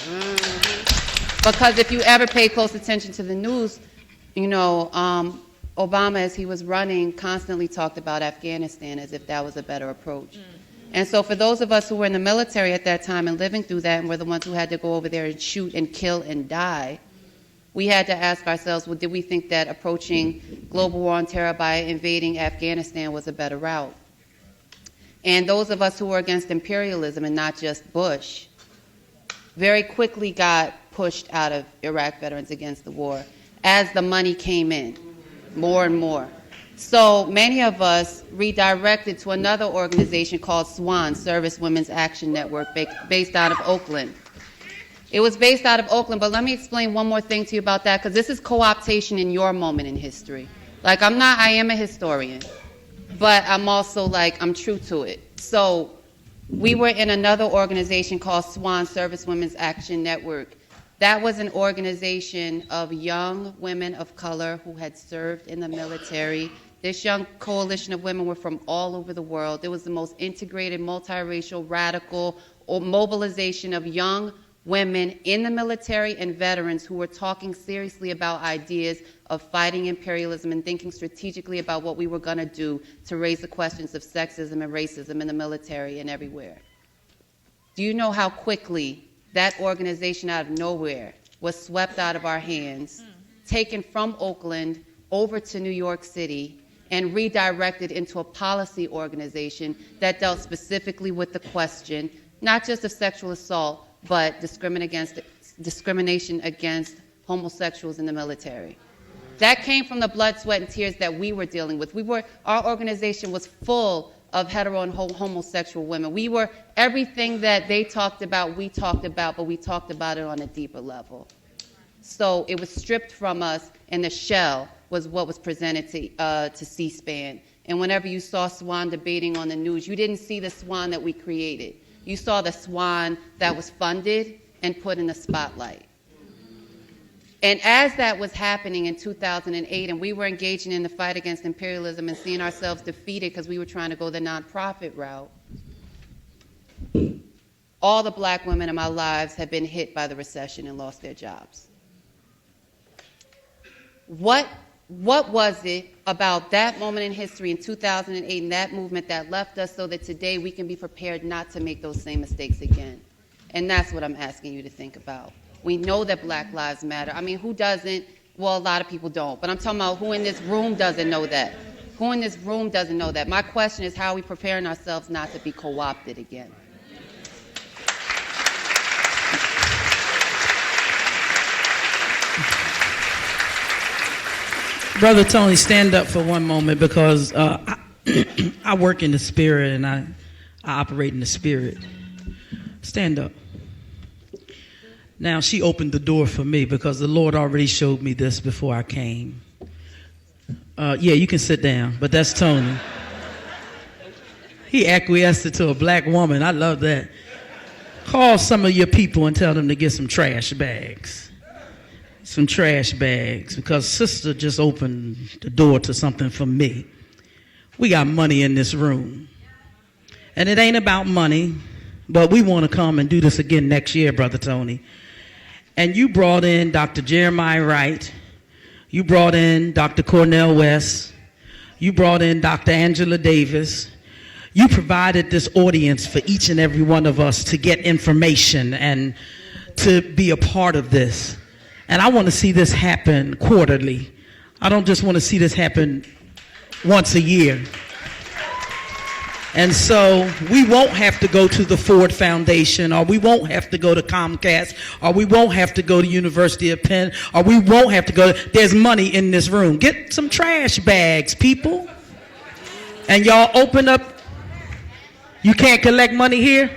Because if you ever pay close attention to the news, Obama, as he was running, constantly talked about Afghanistan as if that was a better approach. And so for those of us who were in the military at that time and living through that and were the ones who had to go over there and shoot and kill and die, we had to ask ourselves, well, did we think that approaching global war on terror by invading Afghanistan was a better route? And those of us who were against imperialism and not just Bush very quickly got pushed out of Iraq Veterans Against the War as the money came in, more and more. So many of us redirected to another organization called SWAN, Service Women's Action Network, based out of Oakland. It was based out of Oakland, but let me explain one more thing to you about that, because this is co-optation in your moment in history. Like, I am a historian, but I'm also I'm true to it. So we were in another organization called SWAN, Service Women's Action Network. That was an organization of young women of color who had served in the military This young coalition of women were from all over the world. It was the most integrated, multiracial, radical mobilization of young women in the military and veterans who were talking seriously about ideas of fighting imperialism and thinking strategically about what we were going to do to raise the questions of sexism and racism in the military and everywhere. Do you know how quickly that organization out of nowhere was swept out of our hands, taken from Oakland over to New York City, and redirected into a policy organization that dealt specifically with the question, not just of sexual assault, but discrimination against homosexuals in the military. That came from the blood, sweat, and tears that we were dealing with. Our organization was full of hetero and homosexual women. We were everything that they talked about, we talked about, but we talked about it on a deeper level. So it was stripped from us, and the shell was what was presented to C-SPAN. And whenever you saw Swan debating on the news, you didn't see the Swan that we created. You saw the Swan that was funded and put in the spotlight. And as that was happening in 2008, and we were engaging in the fight against imperialism and seeing ourselves defeated because we were trying to go the nonprofit route, all the black women in my lives had been hit by the recession and lost their jobs. What was it about that moment in history in 2008 and that movement that left us so that today we can be prepared not to make those same mistakes again? And that's what I'm asking you to think about. We know that Black Lives Matter. I mean, who doesn't? Well, a lot of people don't. But I'm talking about who in this room doesn't know that. Who in this room doesn't know that? My question is, how are we preparing ourselves not to be co-opted again? Brother Tony, stand up for one moment, because I work in the spirit and I operate in the spirit. Stand up. Now, she opened the door for me because the Lord already showed me this before I came. Yeah, you can sit down, but that's Tony. He acquiesced it to a black woman. I love that. Call some of your people and tell them to get some trash bags. Some trash bags, because sister just opened the door to something for me. We got money in this room. And it ain't about money, but we want to come and do this again next year, Brother Tony. And you brought in Dr. Jeremiah Wright. You brought in Dr. Cornel West. You brought in Dr. Angela Davis. You provided this audience for each and every one of us to get information and to be a part of this. And I want to see this happen quarterly. I don't just want to see this happen once a year. And so we won't have to go to the Ford Foundation, or we won't have to go to Comcast, or we won't have to go to University of Penn, or we won't have to go. There's money in this room. Get some trash bags, people. And y'all open up. You can't collect money here?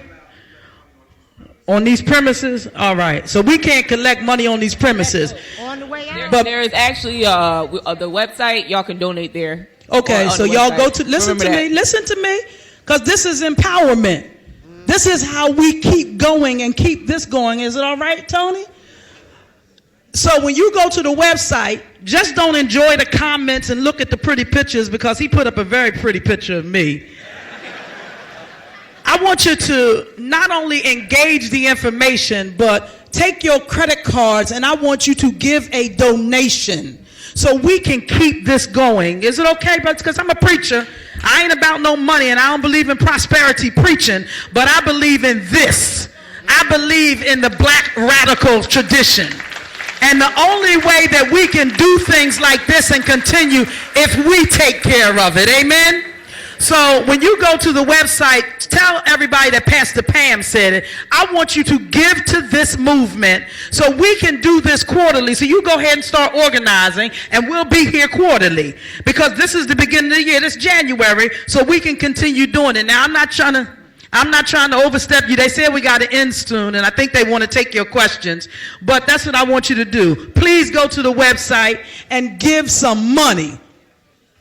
On these premises? All right. So we can't collect money on these premises. On the way out. But there is actually the website. Y'all can donate there. Okay, so y'all go to, listen to me, because this is empowerment. This is how we keep going and keep this going. Is it all right, Tony? So when you go to the website, just don't enjoy the comments and look at the pretty pictures, because he put up a very pretty picture of me. I want you to not only engage the information, but take your credit cards, and I want you to give a donation so we can keep this going. Is it okay, brother? Because I'm a preacher. I ain't about no money, and I don't believe in prosperity preaching, but I believe in this. I believe in the black radical tradition. And the only way that we can do things like this and continue if we take care of it. Amen? So when you go to the website, tell everybody that Pastor Pam said it. I want you to give to this movement so we can do this quarterly. So you go ahead and start organizing, and we'll be here quarterly, because this is the beginning of the year. This January, so we can continue doing it. Now, I'm not trying to overstep you. They said we got to end soon, and I think they want to take your questions. But that's what I want you to do. Please go to the website and give some money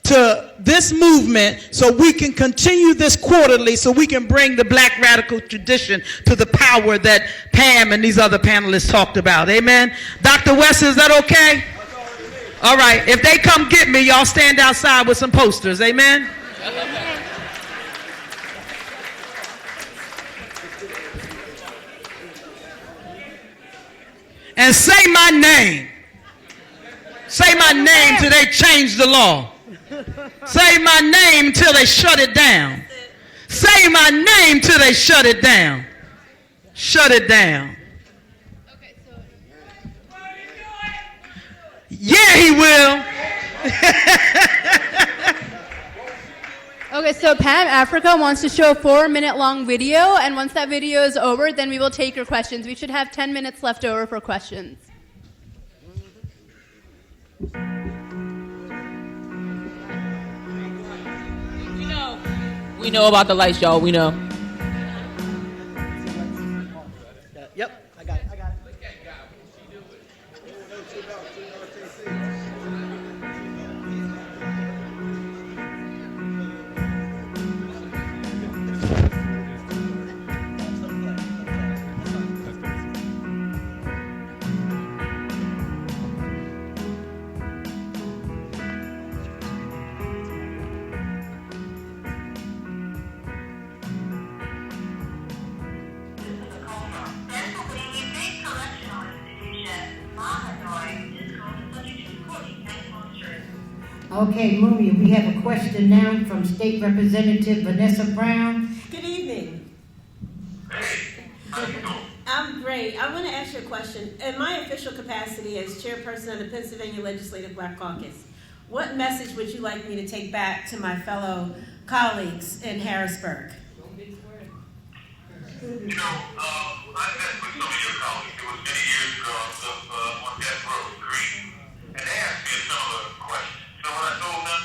to this movement so we can continue this quarterly, so we can bring the black radical tradition to the power that Pam and these other panelists talked about. Amen? Dr. West, is that okay? All right, if they come get me, y'all stand outside with some posters. Amen? And say my name. Say my name till they change the law. Say my name till they shut it down. Say my name till they shut it down. Shut it down. Okay, so Yeah, he will. Okay, so Pam Africa wants to show a 4-minute long video, and once that video is over, then we will take your questions. We should have 10 minutes left over for questions. We know about the lights, y'all. We know. Yep, I got it. Okay, Mumia, we have a question now from State Representative Vanessa Brown. Good evening. I'm great. I want to ask you a question. In my official capacity as chairperson of the Pennsylvania Legislative Black Caucus, what message would you like me to take back to my fellow colleagues in Harrisburg? I met with some of your colleagues. It was many years ago. I was on death row, Green, and they asked me a similar question. You know what I told them?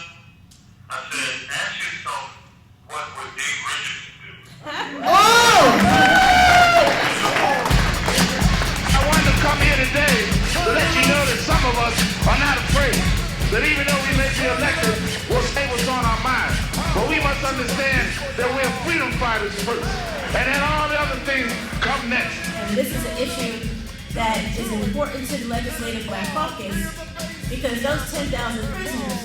I said, ask yourself, what would Dave Richards do? I wanted to come here today to let you know that some of us are not afraid. That even though we may be elected, we'll say what's on our mind. But we must understand that we're freedom fighters first. And then all the other things come next. And this is an issue that is important to the Legislative Black Caucus because those 10,000 prisoners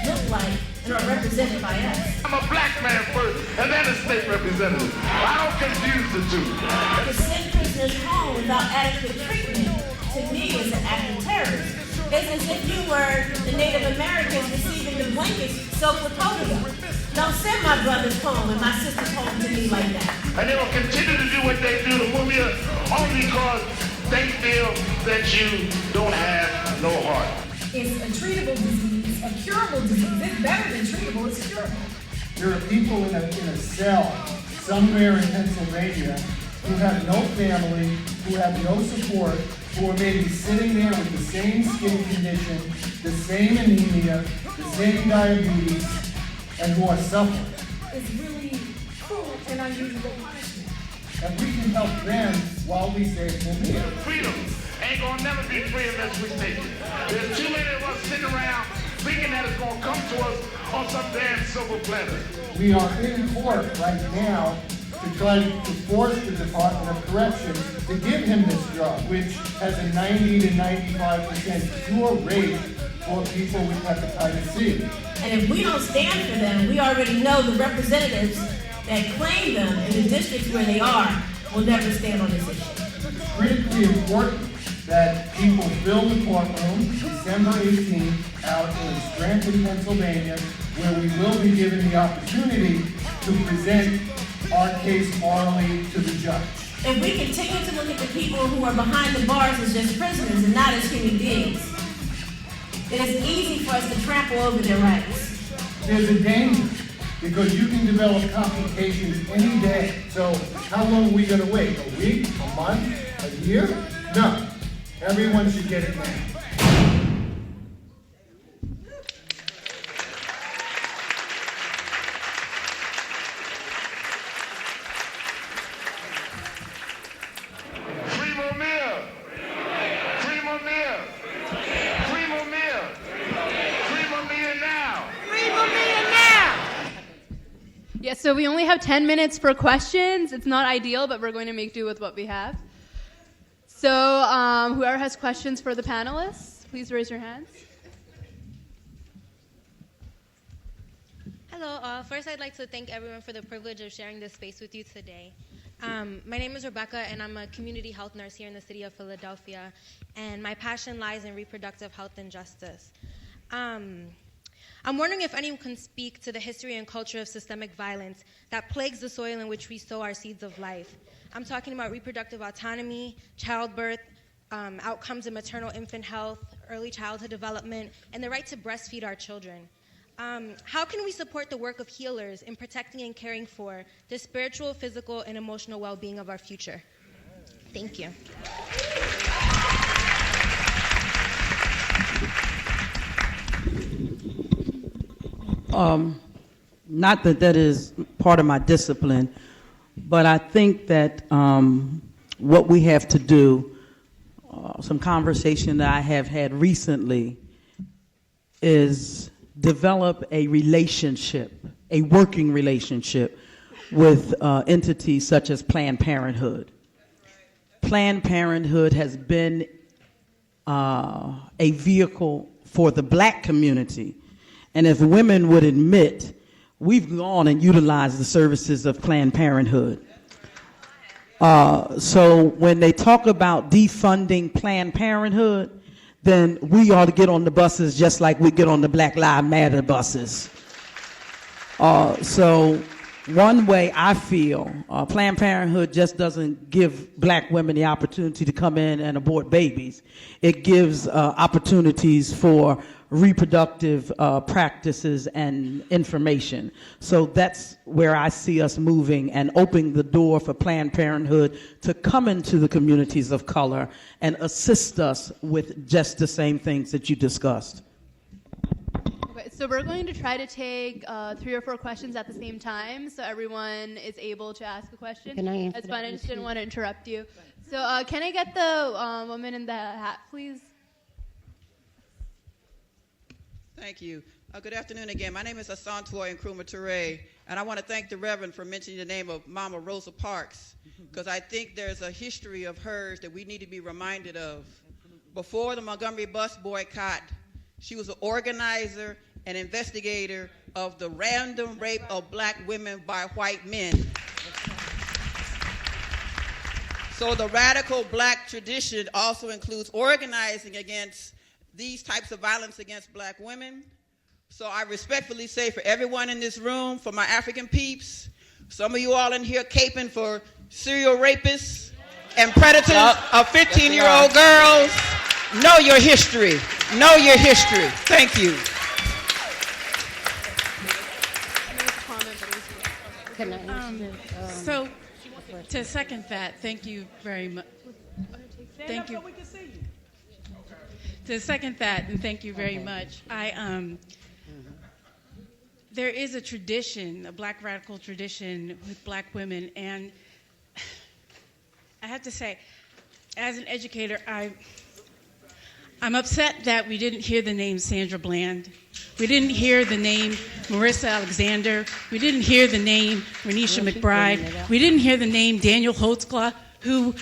look like and are represented by us. I'm a black man first, and then a state representative. I don't confuse the two. To send prisoners home without adequate treatment, to me, is an act of terrorism. It's as if you were the Native Americans receiving the blankets soaked with polio. Don't send my brothers home and my sisters home to me like that. And they will continue to do what they do to Mumia only because they feel that you don't have no heart. It's a treatable disease, a curable disease. It's better than treatable, it's curable. There are people in a cell somewhere in Pennsylvania who have no family, who have no support, who are maybe sitting there with the same skin condition, the same anemia, the same diabetes, and who are suffering. It's really cruel and unusual punishment. And we can help them while we save Mumia. Freedom ain't gonna never be free unless we take it. There's too many of us sitting around thinking that it's gonna come to us on some damn silver platter. We are in court right now to try to force the Department of Corrections to give him this drug, which has a 90 to 95% cure rate for people with hepatitis C. And if we don't stand for them, we already know the representatives that claim them in the districts where they are will never stand on this issue. It's critically important that people fill the courtroom December 18th out in Scranton, Pennsylvania, where we will be given the opportunity to present our case orally to the judge. If we continue to look at the people who are behind the bars as just prisoners and not as human beings, then it's easy for us to trample over their rights. There's a danger because you can develop complications any day. So how long are we going to wait? A week? A month? A year? No. Everyone should get it now. So we only have 10 minutes for questions. It's not ideal, but we're going to make do with what we have. So whoever has questions for the panelists, please raise your hands. Hello. First, I'd like to thank everyone for the privilege of sharing this space with you today. My name is Rebecca, and I'm a community health nurse here in the city of Philadelphia, and my passion lies in reproductive health and justice. I'm wondering if anyone can speak to the history and culture of systemic violence that plagues the soil in which we sow our seeds of life. I'm talking about reproductive autonomy, childbirth, outcomes in maternal infant health, early childhood development, and the right to breastfeed our children. How can we support the work of healers in protecting and caring for the spiritual, physical, and emotional well-being of our future? Thank you. Not that that is part of my discipline, but I think that what we have to do, some conversation that I have had recently, is develop a relationship, a working relationship with entities such as Planned Parenthood. Planned Parenthood has been a vehicle for the black community. And if women would admit, we've gone and utilized the services of Planned Parenthood. So when they talk about defunding Planned Parenthood, then we ought to get on the buses just like we get on the Black Lives Matter buses. So one way I feel Planned Parenthood just doesn't give black women the opportunity to come in and abort babies. It gives opportunities for reproductive practices and information. So that's where I see us moving and opening the door for Planned Parenthood to come into the communities of color and assist us with just the same things that you discussed. Okay, so we're going to try to take 3 or 4 questions at the same time so everyone is able to ask a question. Can I answer That's that fine, I one, just didn't too? want to interrupt you. So can I get the woman in the hat, please? Thank you. Good afternoon again. My name is Asantoy Nkrumah Toure, and I want to thank the Reverend for mentioning the name of Mama Rosa Parks, because I think there's a history of hers that we need to be reminded of. Before the Montgomery bus boycott, she was an organizer and investigator of the random rape of black women by white men. So the radical black tradition also includes organizing against these types of violence against black women. So I respectfully say for everyone in this room, for my African peeps, some of you all in here caping for serial rapists and predators of 15-year-old girls, know your history. Know your history. Thank you. So, to second that, thank you very much. Thank you. To second that, and thank you very much. There is a tradition, a black radical tradition with black women, and I have to say, as an educator, I'm upset that we didn't hear the name Sandra Bland. We didn't hear the name Marissa Alexander. We didn't hear the name Renisha McBride. We didn't hear the name Daniel Holtzclaw, who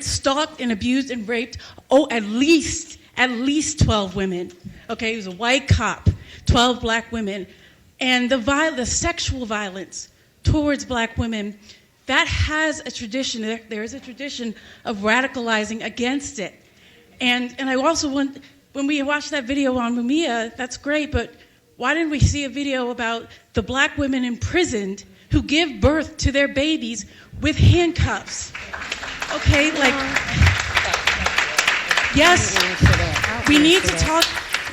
stalked and abused and raped, at least 12 women. Okay, he was a white cop, 12 black women. And the sexual violence towards black women, that has a tradition, there is a tradition of radicalizing against it. And I also want, when we watched that video on Mumia, that's great, but why didn't we see a video about the black women imprisoned who give birth to their babies with handcuffs? Okay, yes, we need to talk,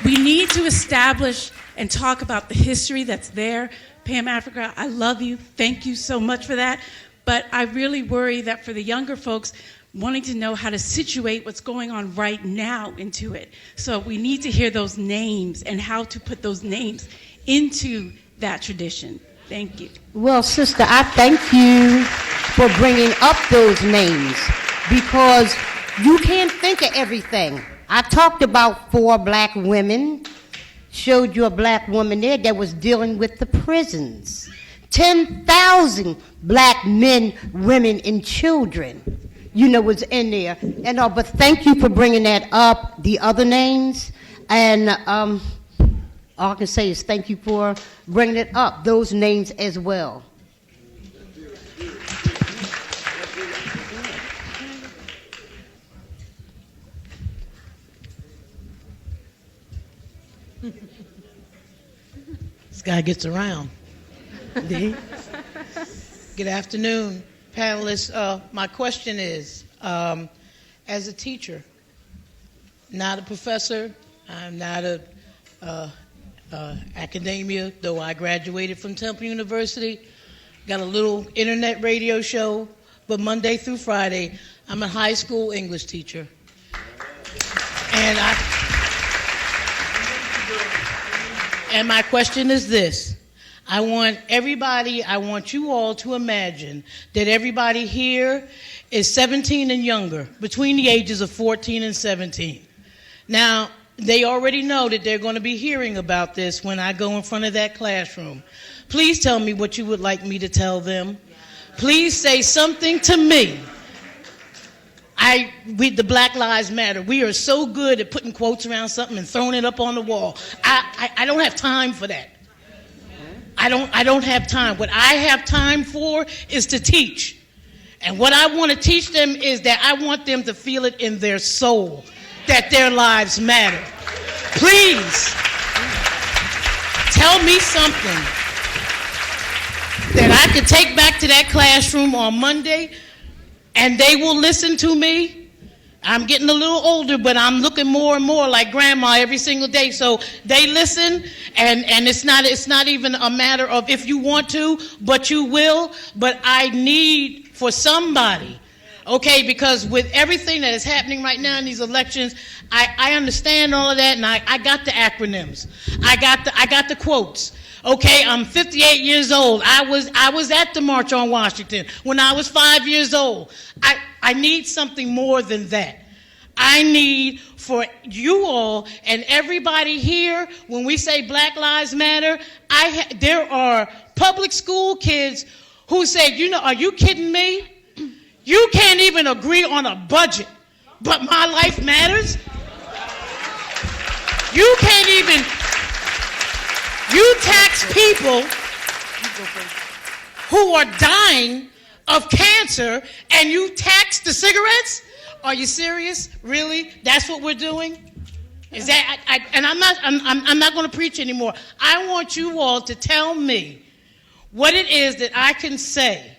we need to establish and talk about the history that's there. Pam Africa, I love you. Thank you so much for that. But I really worry that for the younger folks wanting to know how to situate what's going on right now into it. So we need to hear those names and how to put those names into that tradition. Thank you. Well, sister, I thank you for bringing up those names because you can't think of everything. I talked about 4 black women, showed you a black woman there that was dealing with the prisons. 10,000 black men, women, and children, was in there. But thank you for bringing that up, the other names. And All I can say is thank you for bringing it up, those names as well. This guy gets around. Good afternoon, panelists. My question is, as a teacher, not a professor, I'm not a academia, though I graduated from Temple University, got a little internet radio show, but Monday through Friday, I'm a high school English teacher. And my question is this. I want you all to imagine that everybody here is 17 and younger, between the ages of 14 and 17. Now, they already know that they're going to be hearing about this when I go in front of that classroom. Please tell me what you would like me to tell them. Please say something to me. The Black Lives Matter, we are so good at putting quotes around something and throwing it up on the wall. I don't have time for that. I don't have time. What I have time for is to teach. And what I want to teach them is that I want them to feel it in their soul, that their lives matter. Please, tell me something that I could take back to that classroom on Monday and they will listen to me. I'm getting a little older, but I'm looking more and more like grandma every single day. So they listen, and it's not even a matter of if you want to, but you will. But I need for somebody, okay, because with everything that is happening right now in these elections, I understand all of that, and I got the acronyms. I got the quotes. Okay, I'm 58 years old. I was at the March on Washington when I was 5 years old. I need something more than that. I need for you all and everybody here, when we say Black Lives Matter, there are public school kids who say, are you kidding me? You can't even agree on a budget, but my life matters? You can't even... You tax people who are dying of cancer, and you tax the cigarettes? Are you serious? Really? That's what we're doing? Is that? I'm not going to preach anymore. I want you all to tell me what it is that I can say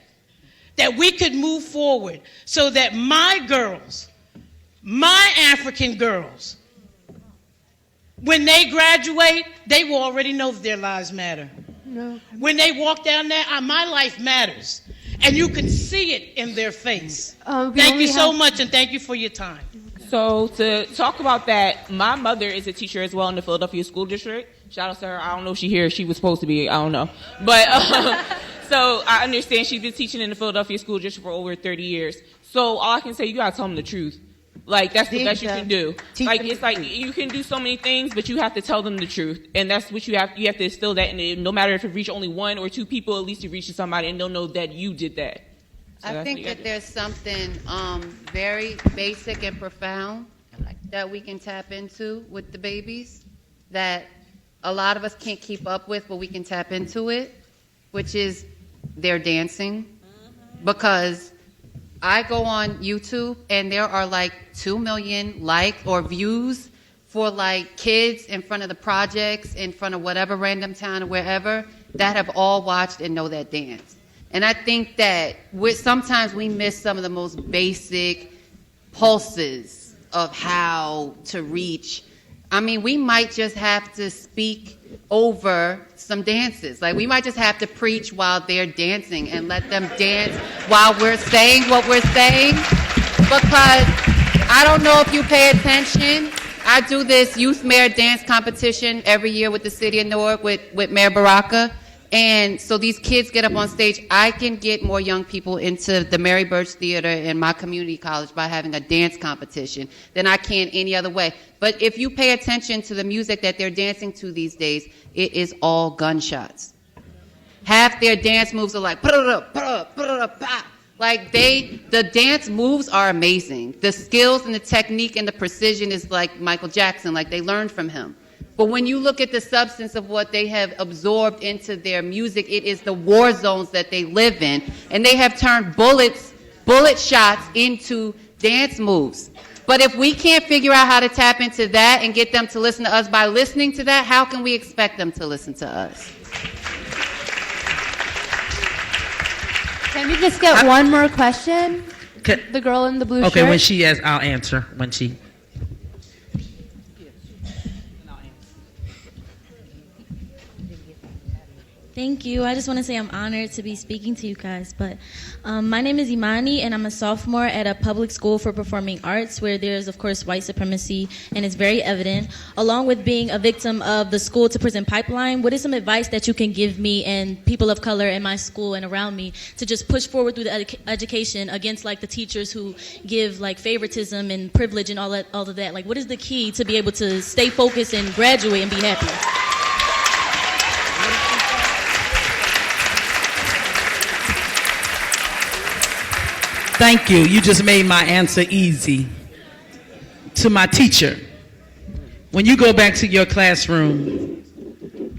that we could move forward so that my girls, my African girls, when they graduate, they will already know that their lives matter. No. When they walk down there, my life matters. And you can see it in their face. Thank you so much, and thank you for your time. So to talk about that, my mother is a teacher as well in the Philadelphia School District. Shout out to her. I don't know if she's here. She was supposed to be. I don't know. But so I understand she's been teaching in the Philadelphia School District for over 30 years. So all I can say, you got to tell them the truth. Like, that's the best you can do. Like, it's like you can do so many things, but you have to tell them the truth. And that's what you have to instill that in it. No matter if it reaches only one or two people, at least it reaches somebody and they'll know that you did that. So I think that there's something very basic and profound that we can tap into with the babies that a lot of us can't keep up with, but we can tap into it, which is their dancing. Because I go on YouTube and there are like 2 million likes or views for like kids in front of the projects, in front of whatever random town or wherever, that have all watched and know that dance. And I think that sometimes we miss some of the most basic pulses of how to reach. I mean, we might just have to speak over some dances. Like, we might just have to preach while they're dancing and let them dance while we're saying what we're saying. Because I don't know if you pay attention. I do this youth mayor dance competition every year with the city of Newark with Mayor Baraka. And so these kids get up on stage. I can get more young people into the Mary Birch Theater in my community college by having a dance competition than I can any other way. But if you pay attention to the music that they're dancing to these days, it is all gunshots. Half their dance moves are like, like the dance moves are amazing. The skills and the technique and the precision is like Michael Jackson, like they learned from him. But when you look at the substance of what they have absorbed into their music, it is the war zones that they live in. And they have turned bullet shots into dance moves. But if we can't figure out how to tap into that and get them to listen to us by listening to that, how can we expect them to listen to us? Can we just get one more question? The girl in the blue shirt. Okay, when she asks, I'll answer. When she... Thank you. I just want to say I'm honored to be speaking to you guys. But my name is Imani, and I'm a sophomore at a public school for performing arts where there's, of course, white supremacy, and it's very evident. Along with being a victim of the school to prison pipeline, what is some advice that you can give me and people of color in my school and around me to just push forward through the education against, like, the teachers who give, like, favoritism and privilege and all of that? Like, what is the key to be able to stay focused and graduate and be happy? Thank you. You just made my answer easy. To my teacher, when you go back to your classroom,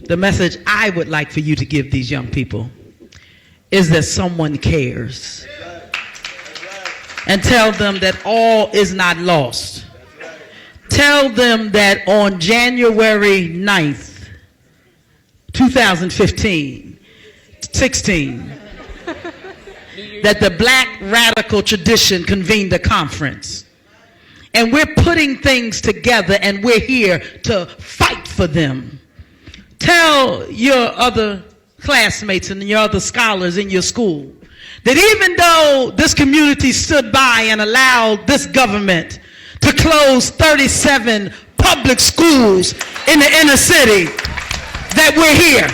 the message I would like for you to give these young people is that someone cares. And tell them that all is not lost. Tell them that on January 9th, 2016, that the Black Radical Tradition convened a conference. And we're putting things together, and we're here to fight for them. Tell your other classmates and your other scholars in your school that even though this community stood by and allowed this government to close 37 public schools in the inner city, that we're here.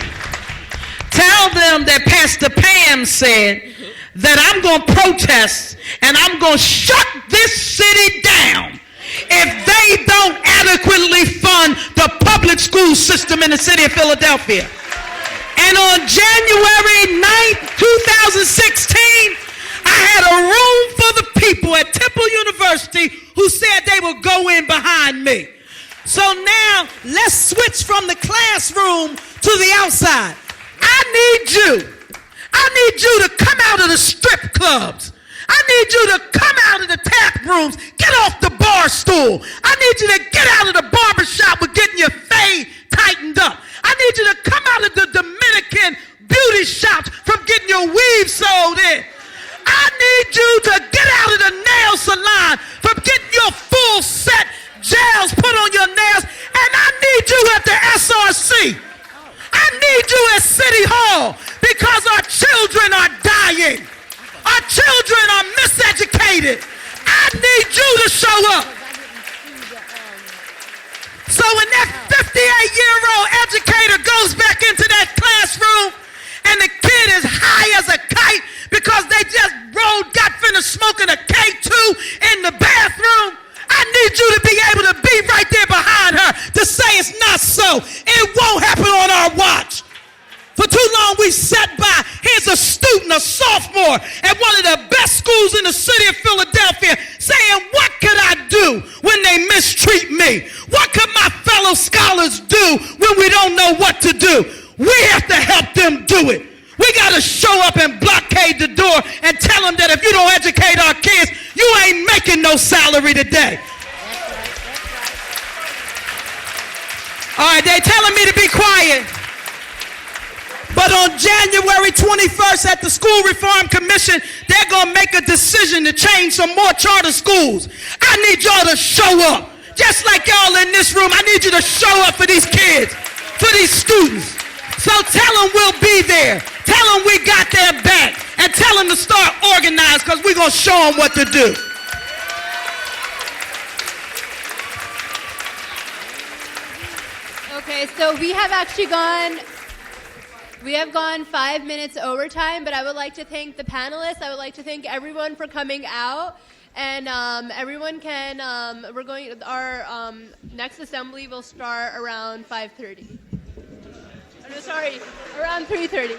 Tell them that Pastor Pam said that I'm going to protest and I'm going to shut this city down if they don't adequately fund the public school system in the city of Philadelphia. And on January 9th, 2016, I had a room full of people at Temple University who said they would go in behind me. So now let's switch from the classroom to the outside. I need you to come out of the strip clubs. I need you to come out of the tap rooms. Get off the bar stool. I need you to get out of the barbershop with getting your fade tightened up. I need you to come out of the Dominican beauty shops from getting your weave sewed in. I need you to get out of the nail salon from getting your full set gels put on your nails. And I need you at the SRC. I need you at City Hall because our children are dying. Our children are miseducated. I need you to show up. So when that 58-year-old educator goes back into that classroom and the kid is high as a kite because they just got finished smoking a K2 in the bathroom, I need you to be able to be right there behind her to say it's not so. It won't happen on our watch. For too long we sat by. Here's a student, a sophomore at one of the best schools in the city of Philadelphia saying, what could I do when they mistreat me? What could my fellow scholars do when we don't know what to do? We have to help them do it. We got to show up and blockade the door and tell them that if you don't educate our kids, you ain't making no salary today. All right, they're telling me to be quiet. But on January 21st at the School Reform Commission, they're going to make a decision to change some more charter schools. I need y'all to show up. Just like y'all in this room, I need you to show up for these kids, for these students. So tell them we'll be there. Tell them we got their back. And tell them to start organizing because we're going to show them what to do. Okay, so we have gone 5 minutes overtime, but I would like to thank the panelists. I would like to thank everyone for coming out. And everyone can, our next assembly will start around 5:30. Oh, no, sorry, around 3:30.